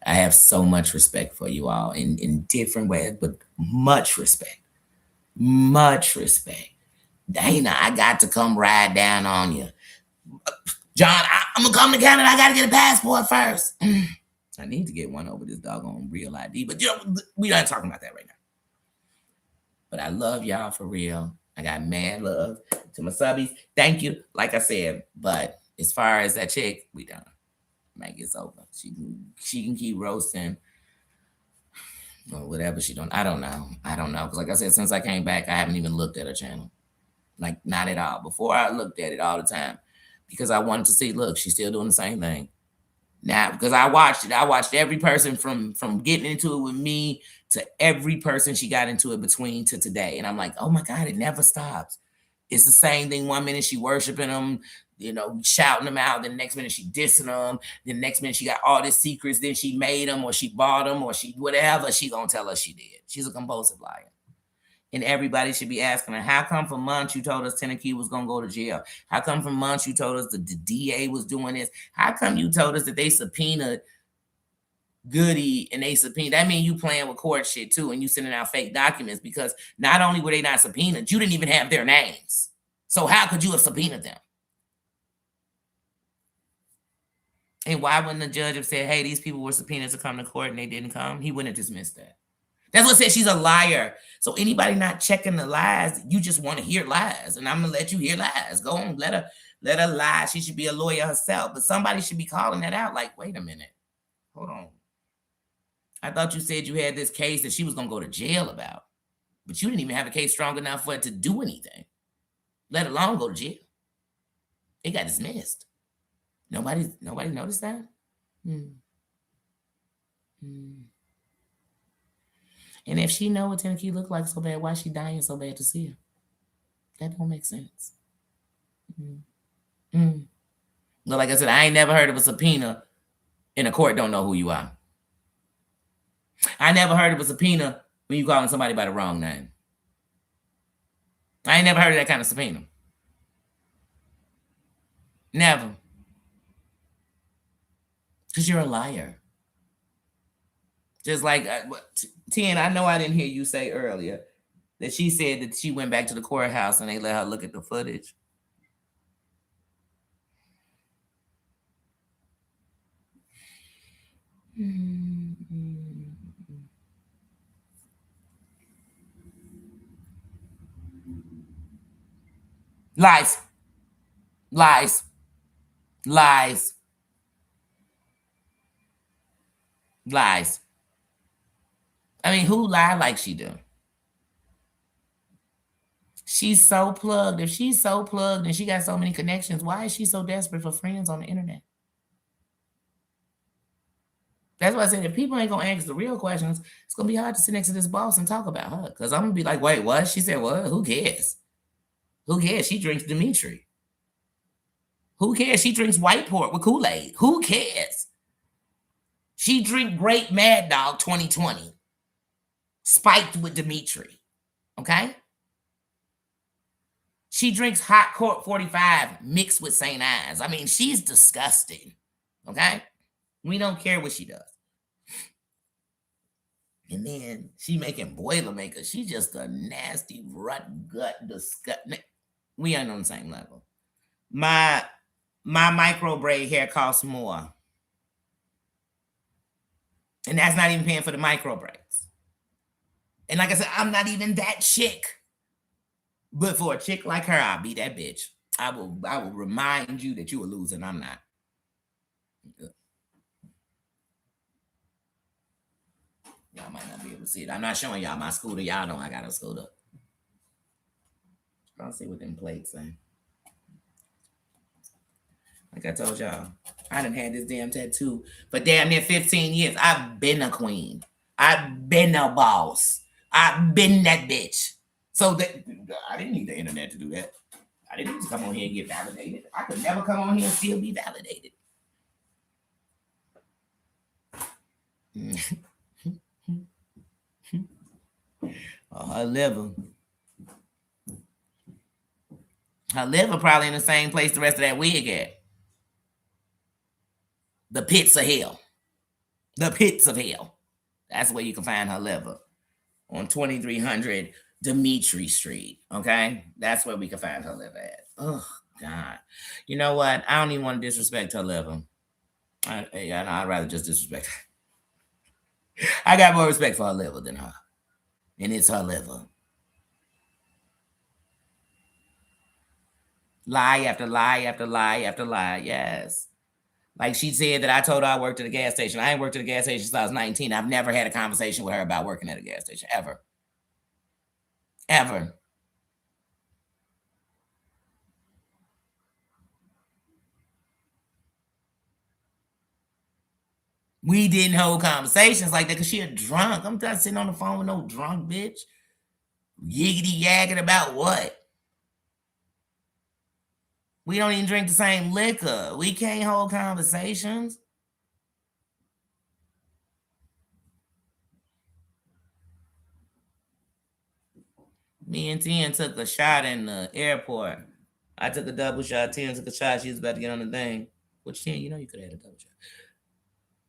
I have so much respect for you all in different ways, but much respect. Much respect. Dana, I got to come ride down on you. John, I'm going to come to Canada. I got to get a passport first. I need to get one over this doggone real ID, but we aren't talking about that right now. But I love y'all for real. I got mad love to my subbies. Thank you, like I said, but As far as that chick, we done. Like it's over. She can keep roasting or whatever she doing. I don't know. I don't know. Because like I said, since I came back, I haven't even looked at her channel. Like not at all. Before I looked at it all the time because I wanted to see. Look, she's still doing the same thing now. Because I watched it. I watched every person from getting into it with me to every person she got into it between to today, and I'm like, oh my god, it never stops. It's the same thing. One minute she worshiping them, shouting them out. Then the next minute she dissing them. Then the next minute she got all these secrets. Then she made them or she bought them or she whatever she gonna tell us she did. She's a compulsive liar. And everybody should be asking her, how come for months you told us Tennessee was going to go to jail? How come for months you told us the DA was doing this? How come you told us that they subpoenaed Goody and they subpoenaed? That means you playing with court shit too, and you sending out fake documents because not only were they not subpoenaed, you didn't even have their names. So how could you have subpoenaed them? And why wouldn't the judge have said, hey, these people were subpoenaed to come to court and they didn't come? He wouldn't have dismissed that. That's what said she's a liar. So anybody not checking the lies, you just want to hear lies. And I'm gonna let you hear lies. Go on, let her lie. She should be a lawyer herself. But somebody should be calling that out. Like, wait a minute. Hold on. I thought you said you had this case that she was gonna go to jail about. But you didn't even have a case strong enough for it to do anything, let alone go to jail. It got dismissed. Nobody noticed that? And if she know what Tennessee look like so bad, why is she dying so bad to see her? That don't make sense. But like I said, I ain't never heard of a subpoena and the court don't know who you are. I never heard of a subpoena when you calling somebody by the wrong name. I ain't never heard of that kind of subpoena. Never. Because you're a liar. Just like, Tien, I know I didn't hear you say earlier that she said that she went back to the courthouse and they let her look at the footage. Lies. Lies. Lies. Lies. I mean, who lied like she do? She's so plugged. If she's so plugged and she got so many connections, why is she so desperate for friends on the internet? That's why I said if people ain't gonna ask the real questions, it's gonna be hard to sit next to this boss and talk about her. Because I'm gonna be like, wait, what? She said what? Who cares? Who cares? She drinks Dimitri. Who cares? She drinks white port with Kool-Aid. Who cares? She drink Great Mad Dog 2020. Spiked with Dimitri. Okay? She drinks Hot Court 45 mixed with St. Ives. I mean, she's disgusting. Okay? We don't care what she does. And then she making Boilermakers. She's just a nasty, rut, gut, disgusting. We ain't on the same level. My micro braid hair costs more. And that's not even paying for the micro braids. And like I said, I'm not even that chick. But for a chick like her, I'll be that bitch. I will remind you that you a loser and I'm not. Y'all might not be able to see it. I'm not showing y'all my scooter. Y'all know I got a scooter. I'll see what them plates say. Like I told y'all, I done had this damn tattoo for damn near 15 years. I've been a queen. I've been a boss. I've been that bitch. So that I didn't need the internet to do that. I didn't need to come on here and get validated. I could never come on here and still be validated. Her liver. Her liver probably in the same place the rest of that wig at. The pits of hell. The pits of hell. That's where you can find her liver. On 2300 Dimitri Street. Okay? That's where we can find her liver at. Oh, God. You know what? I don't even want to disrespect her liver. I'd rather just disrespect her. I got more respect for her liver than her. And it's her liver. Lie after lie after lie after lie. Yes. Like she said that I told her I worked at a gas station. I ain't worked at a gas station since I was 19. I've never had a conversation with her about working at a gas station. Ever. Ever. We didn't hold conversations like that because she a drunk. I'm not sitting on the phone with no drunk bitch. Yiggity yagging about what? We don't even drink the same liquor. We can't hold conversations. Me and Tien took a shot in the airport. I took a double shot. Tien took a shot. She was about to get on the thing. Which Tien, you know you could have had a double shot.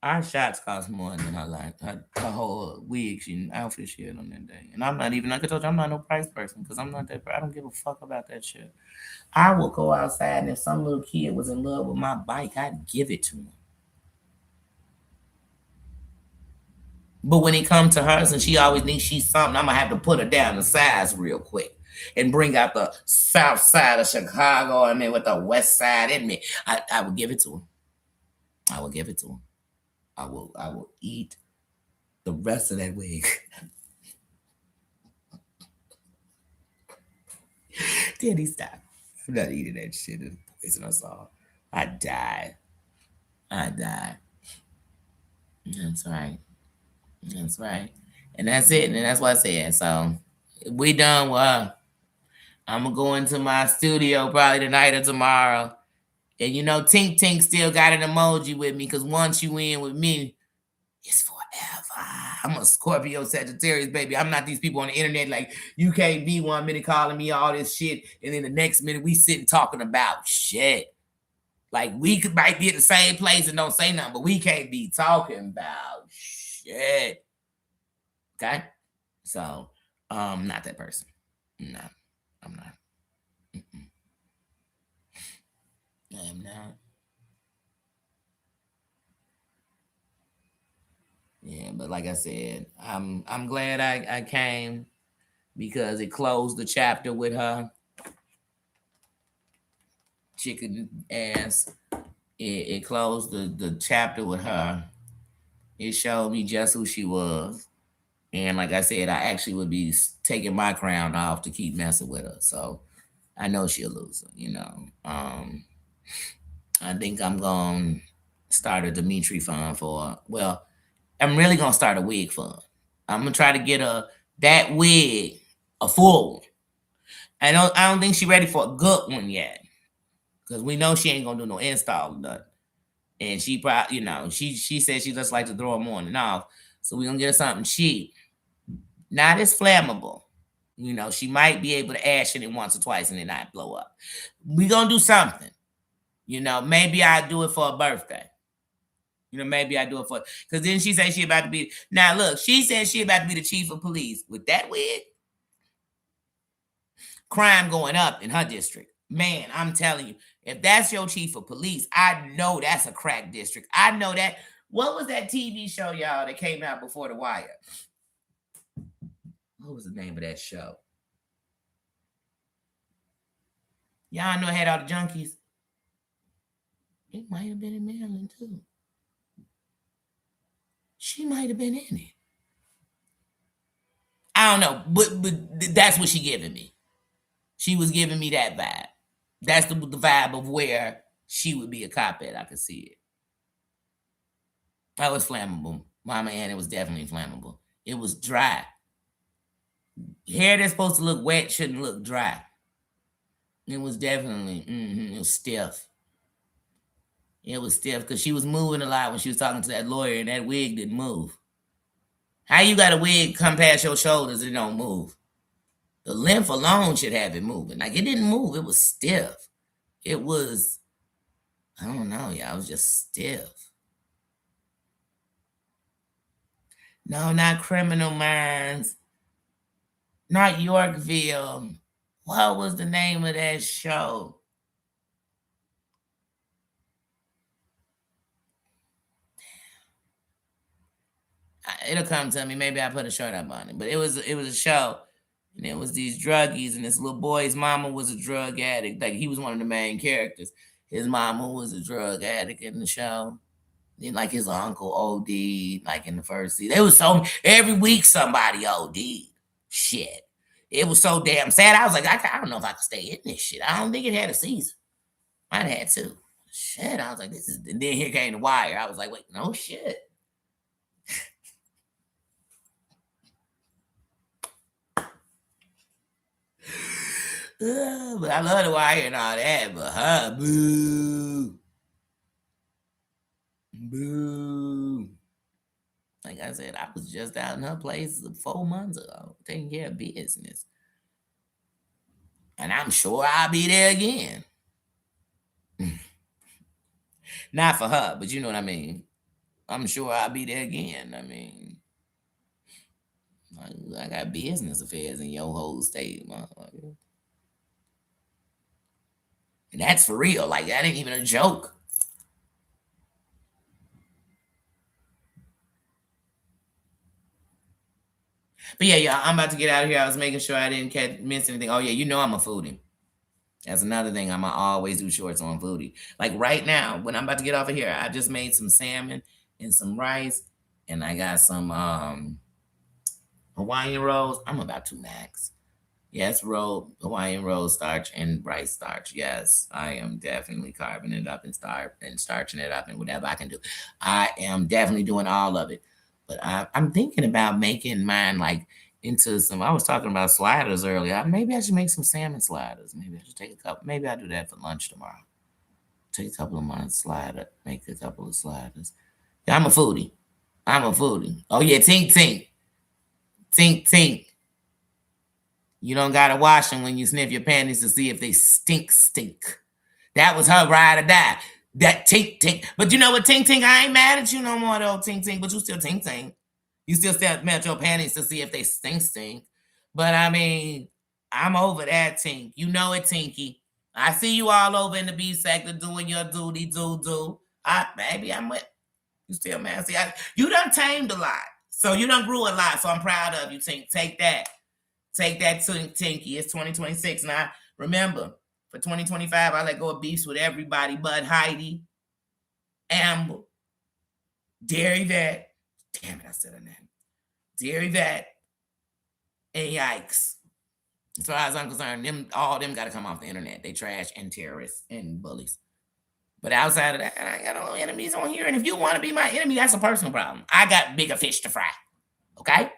Our shots cost more than her life. Her whole wig and outfit she had on that day. And I'm not even, like I told you, I'm not no price person because I'm not that. I don't give a fuck about that shit. I will go outside and if some little kid was in love with my bike, I'd give it to him. But when it comes to hers and she always thinks she's something, I'm gonna have to put her down the size real quick and bring out the south side of Chicago and then with the west side in me. I will give it to her. I will give it to her. I will eat the rest of that wig. Daddy, stop. I'm not eating that shit. It's poison us all. I died. I died. That's right. That's right. And that's it. And that's what I said. So we done with her. I'm gonna go into my studio probably tonight or tomorrow. And you know, Tink Tink still got an emoji with me because once you in with me, it's forever. I'm a Scorpio Sagittarius, baby. I'm not these people on the internet like you can't be 1 minute calling me all this shit, and then the next minute we sitting talking about shit. Like we might be at the same place and don't say nothing, but we can't be talking about shit. Okay? So, not that person. No, I'm not. Mm-mm. I am not. Yeah, but like I said, I'm glad I came because it closed the chapter with her chicken ass. It closed the chapter with her. It showed me just who she was. And like I said, I actually would be taking my crown off to keep messing with her. So I know she'll lose her, you know. I think I'm going to start a Dimitri fund for, well, I'm really going to start a wig fund. I'm going to try to get that wig, a full one. I don't think she's ready for a good one yet. Because we know she ain't going to do no install or nothing. And she probably, she said she just like to throw them on and off. So we're going to get her something cheap. Not as flammable. She might be able to ash it once or twice and then not blow up. We're going to do something. Maybe I do it for a birthday. Maybe I do it for, because then she said she about to be, now look, she said she about to be the chief of police. With that wig, crime going up in her district. Man, I'm telling you, if that's your chief of police, I know that's a crack district. I know that. What was that TV show, y'all, that came out before The Wire? What was the name of that show? Y'all know it had all the junkies. It might have been in Maryland, too. She might have been in it. I don't know, but that's what she giving me. She was giving me that vibe. That's the vibe of where she would be a cop at. I could see it. That was flammable. Mama Ann, it was definitely flammable. It was dry. Hair that's supposed to look wet shouldn't look dry. It was definitely, it was stiff. It was stiff because she was moving a lot when she was talking to that lawyer and that wig didn't move. How you got a wig come past your shoulders and it don't move? The length alone should have it moving. Like it didn't move. It was stiff. It was, I don't know, y'all. It was just stiff. No, not Criminal Minds. Not Yorkville. What was the name of that show? It'll come to me. Maybe I put a shirt up on it. But it was a show. And there was these druggies, and this little boy's mama was a drug addict. Like he was one of the main characters. His mama was a drug addict in the show. Then like his uncle OD, like in the first season. There was so every week somebody OD. Shit. It was so damn sad. I was like, I don't know if I could stay in this shit. I don't think it had a season. I'd had two. Shit. I was like, this is and then here came the wire. I was like, wait, no shit. But I love the wire and all that, but boo. Boo. Like I said, I was just out in her place 4 months ago, taking care of business. And I'm sure I'll be there again. Not for her, but you know what I mean. I'm sure I'll be there again. I mean, I got business affairs in your whole state, motherfucker. And that's for real. Like, that ain't even a joke. But yeah, I'm about to get out of here. I was making sure I didn't miss anything. Oh, yeah, you know I'm a foodie. That's another thing. I'm going to always do shorts on foodie. Like right now, when I'm about to get off of here, I just made some salmon and some rice. And I got some Hawaiian rolls. I'm about to max. Yes, Hawaiian roll starch and rice starch. Yes, I am definitely carving it up and starching it up and whatever I can do. I am definitely doing all of it. But I'm thinking about making mine like into some. I was talking about sliders earlier. Maybe I should make some salmon sliders. Maybe I should take a couple. Maybe I'll do that for lunch tomorrow. Take a couple of my slider. Make a couple of sliders. Yeah, I'm a foodie. I'm a foodie. Oh yeah, tink tink, tink tink. You don't gotta wash them when you sniff your panties to see if they stink. That was her ride or die. That tink tink. But you know what, tink tink? I ain't mad at you no more though, tink tink. But you still tink tink. You still smell your panties to see if they stink. But I mean, I'm over that tink. You know it, Tinky. I see you all over in the B sector doing your duty, do. Baby, I'm with you. Still mad. See, you done tamed a lot, so you done grew a lot. So I'm proud of you, Tink. Take that. Take that, Tinky. It's 2026 now. Remember, for 2025, I let go of beefs with everybody but Heidi, Amber, Dairy Vet. Damn it, I said her name. Dairy Vet, and Yikes. As far as I'm concerned, all them got to come off the internet. They trash and terrorists and bullies. But outside of that, I got no enemies on here. And if you want to be my enemy, that's a personal problem. I got bigger fish to fry. Okay?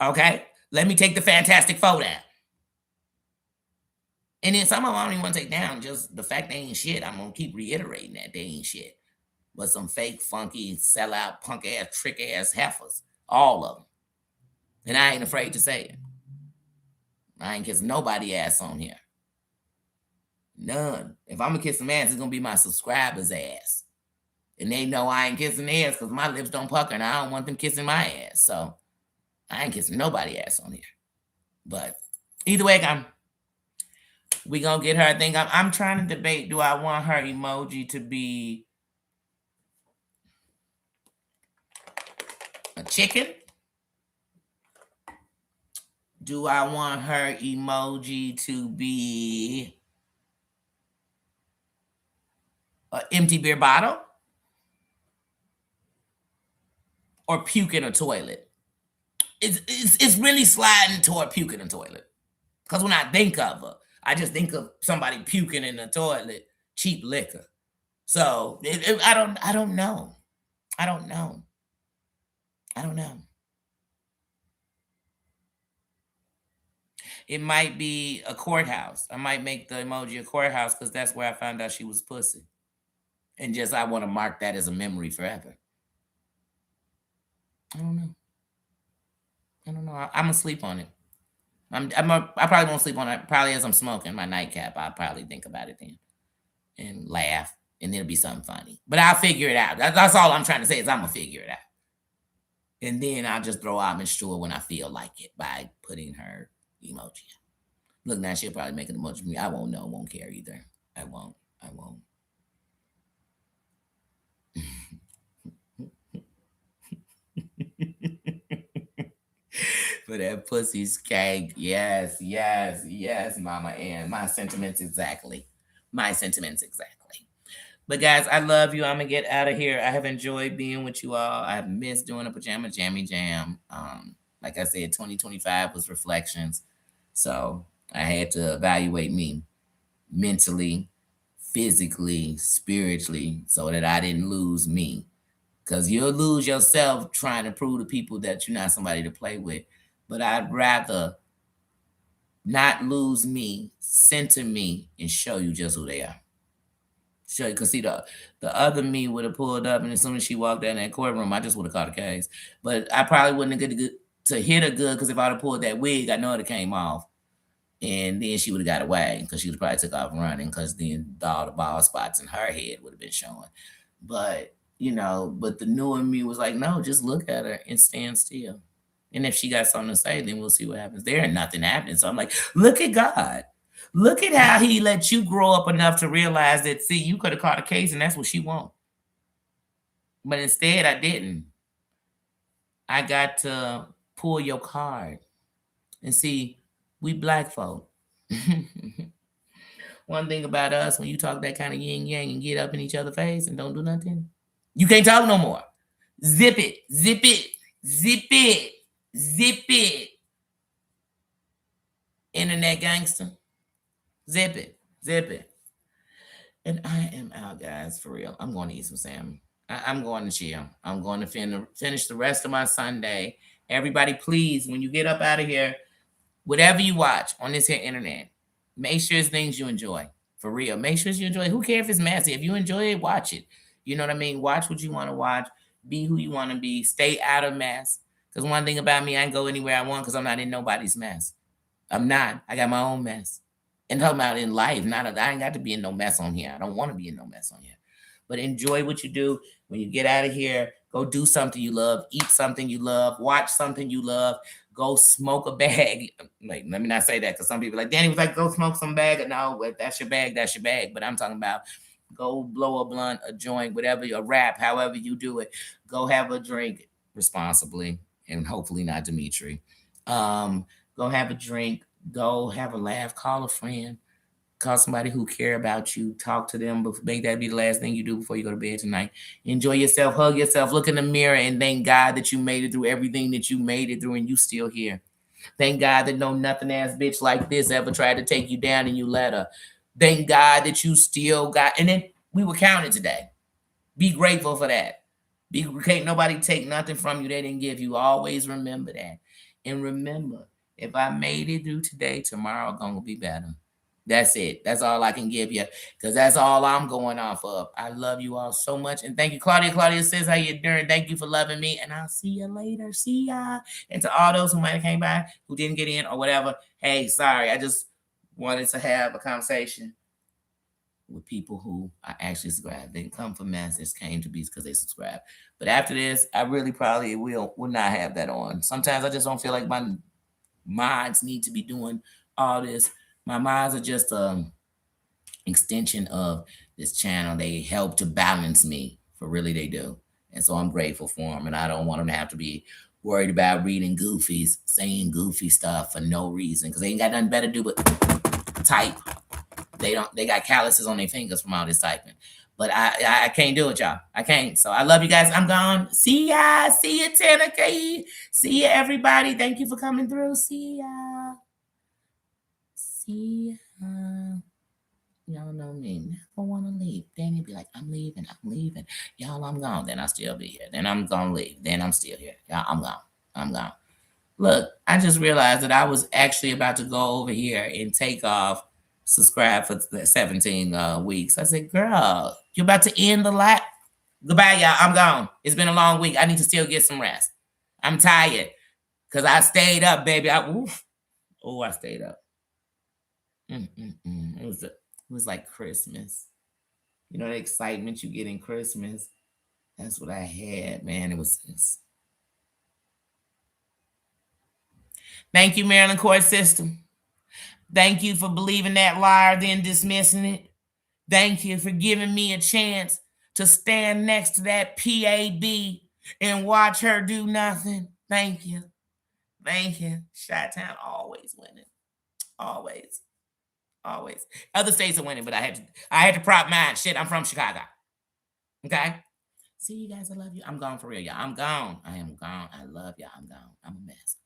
Okay? Let me take the Fantastic Four down. And then some of them I don't even want to take down. Just the fact they ain't shit. I'm going to keep reiterating that they ain't shit. But some fake, funky, sellout, punk ass, trick ass heifers. All of them. And I ain't afraid to say it. I ain't kissing nobody ass on here. None. If I'm going to kiss some ass, it's going to be my subscribers' ass. And they know I ain't kissing ass because my lips don't pucker and I don't want them kissing my ass. So I ain't kissing nobody ass on here. But either way, we gonna get her. I think I'm trying to debate. Do I want her emoji to be a chicken? Do I want her emoji to be an empty beer bottle? Or puke in a toilet? It's really sliding toward puke in a toilet. Because when I think of her, I just think of somebody puking in the toilet, cheap liquor. So I don't know. I don't know. It might be a courthouse. I might make the emoji a courthouse because that's where I found out she was pussy. And just I want to mark that as a memory forever. I don't know. I'm gonna sleep on it. I probably won't sleep on it. Probably as I'm smoking my nightcap, I'll probably think about it then and laugh, and then it'll be something funny. But I'll figure it out. That's all I'm trying to say is I'm gonna figure it out, and then I'll just throw out Miss Stewart when I feel like it by putting her emoji. Look, now she'll probably make an emoji for me. I won't know. Won't care either. I won't. For that pussy's cake. Yes, yes, yes, Mama Ann. My sentiments exactly. My sentiments exactly. But guys, I love you. I'm gonna get out of here. I have enjoyed being with you all. I've missed doing a pajama jammy jam. Like I said, 2025 was reflections. So I had to evaluate me mentally, physically, spiritually, so that I didn't lose me. Because you'll lose yourself trying to prove to people that you're not somebody to play with. But I'd rather not lose me, center me, and show you just who they are. Show you, because see, the other me would have pulled up, and as soon as she walked down that courtroom, I just would have caught a case. But I probably wouldn't have get to hit her good, because if I'd have pulled that wig, I know it came off. And then she would have got away, because she would probably took off running, because then all the bald spots in her head would have been showing. But, but the newer me was like, no, just look at her and stand still. And if she got something to say, then we'll see what happens. There ain't nothing happening. So I'm like, look at God. Look at how he let you grow up enough to realize that, see, you could have caught a case and that's what she want. But instead, I didn't. I got to pull your card. And see, we black folk. One thing about us, when you talk that kind of yin yang and get up in each other's face and don't do nothing, you can't talk no more. Zip it, zip it, zip it, zip it. Internet gangster. Zip it, zip it. And I am out, guys, for real. I'm going to eat some salmon. I'm going to chill. I'm going to finish the rest of my Sunday. Everybody, please, when you get up out of here, whatever you watch on this here internet, make sure it's things you enjoy. For real. Make sure you enjoy it. Who cares if it's messy? If you enjoy it, watch it. You know what I mean? Watch what you want to watch. Be who you want to be. Stay out of mess. Because one thing about me, I can go anywhere I want because I'm not in nobody's mess. I'm not. I got my own mess. And talking about in life, I ain't got to be in no mess on here. I don't want to be in no mess on here. But enjoy what you do. When you get out of here, go do something you love, eat something you love, watch something you love, go smoke a bag. Like, let me not say that, because some people like, Danny was like, go smoke some bag. No, that's your bag, that's your bag. But I'm talking about go blow a blunt, a joint, whatever, a rap, however you do it. Go have a drink responsibly, and hopefully not Dimitri. Go have a drink, go have a laugh, call a friend, call somebody who care about you, talk to them, but make that be the last thing you do before you go to bed tonight. Enjoy yourself, hug yourself, look in the mirror, and thank God that you made it through everything that you made it through, and you still here. Thank God that no nothing ass bitch like this ever tried to take you down and you let her. Thank God that you still got, and then we were counted today. Be grateful for that. Can't nobody take nothing from you they didn't give you. Always remember that. And remember, if I made it through today, tomorrow gonna be better. That's it. That's all I can give you, because that's all I'm going off of. I love you all so much. And thank you, Claudia. Claudia says, how you doing? Thank you for loving me. And I'll see you later. See ya. And to all those who might have came by, who didn't get in or whatever, hey, sorry. I just wanted to have a conversation with people who I actually subscribed. They didn't come for messages, came to be because they subscribed. But after this, I really probably will not have that on. Sometimes I just don't feel like my minds need to be doing all this. My minds are just extension of this channel. They help to balance me, for really they do. And so I'm grateful for them. And I don't want them to have to be worried about reading goofies, saying goofy stuff for no reason, because they ain't got nothing better to do but type. They got calluses on their fingers from all this typing. But I can't do it, y'all. I can't. So I love you guys. I'm gone. See ya. See you, Tennessee. See ya, everybody. Thank you for coming through. See ya. See ya. Y'all know me. Never want to leave. Danny be like, I'm leaving. I'm leaving. Y'all, I'm gone. Then I'll still be here. Then I'm going to leave. Then I'm still here. Y'all, I'm gone. I'm gone. Look, I just realized that I was actually about to go over here and take off, subscribe for the 17 weeks. I said, girl, you're about to end the live. Goodbye, y'all. I'm gone. It's been a long week. I need to still get some rest. I'm tired because I stayed up, baby. I stayed up. It was like Christmas. You know, the excitement you get in Christmas. That's what I had, man. It was. Thank you, Maryland court system. Thank you for believing that liar, then dismissing it. Thank you for giving me a chance to stand next to that PAB and watch her do nothing. Thank you. Thank you. Chi-Town always winning. Always. Always. Other states are winning, but I had to prop mine. Shit, I'm from Chicago. Okay? See you guys. I love you. I'm gone for real, y'all. I'm gone. I am gone. I love y'all. I'm gone. I'm a mess.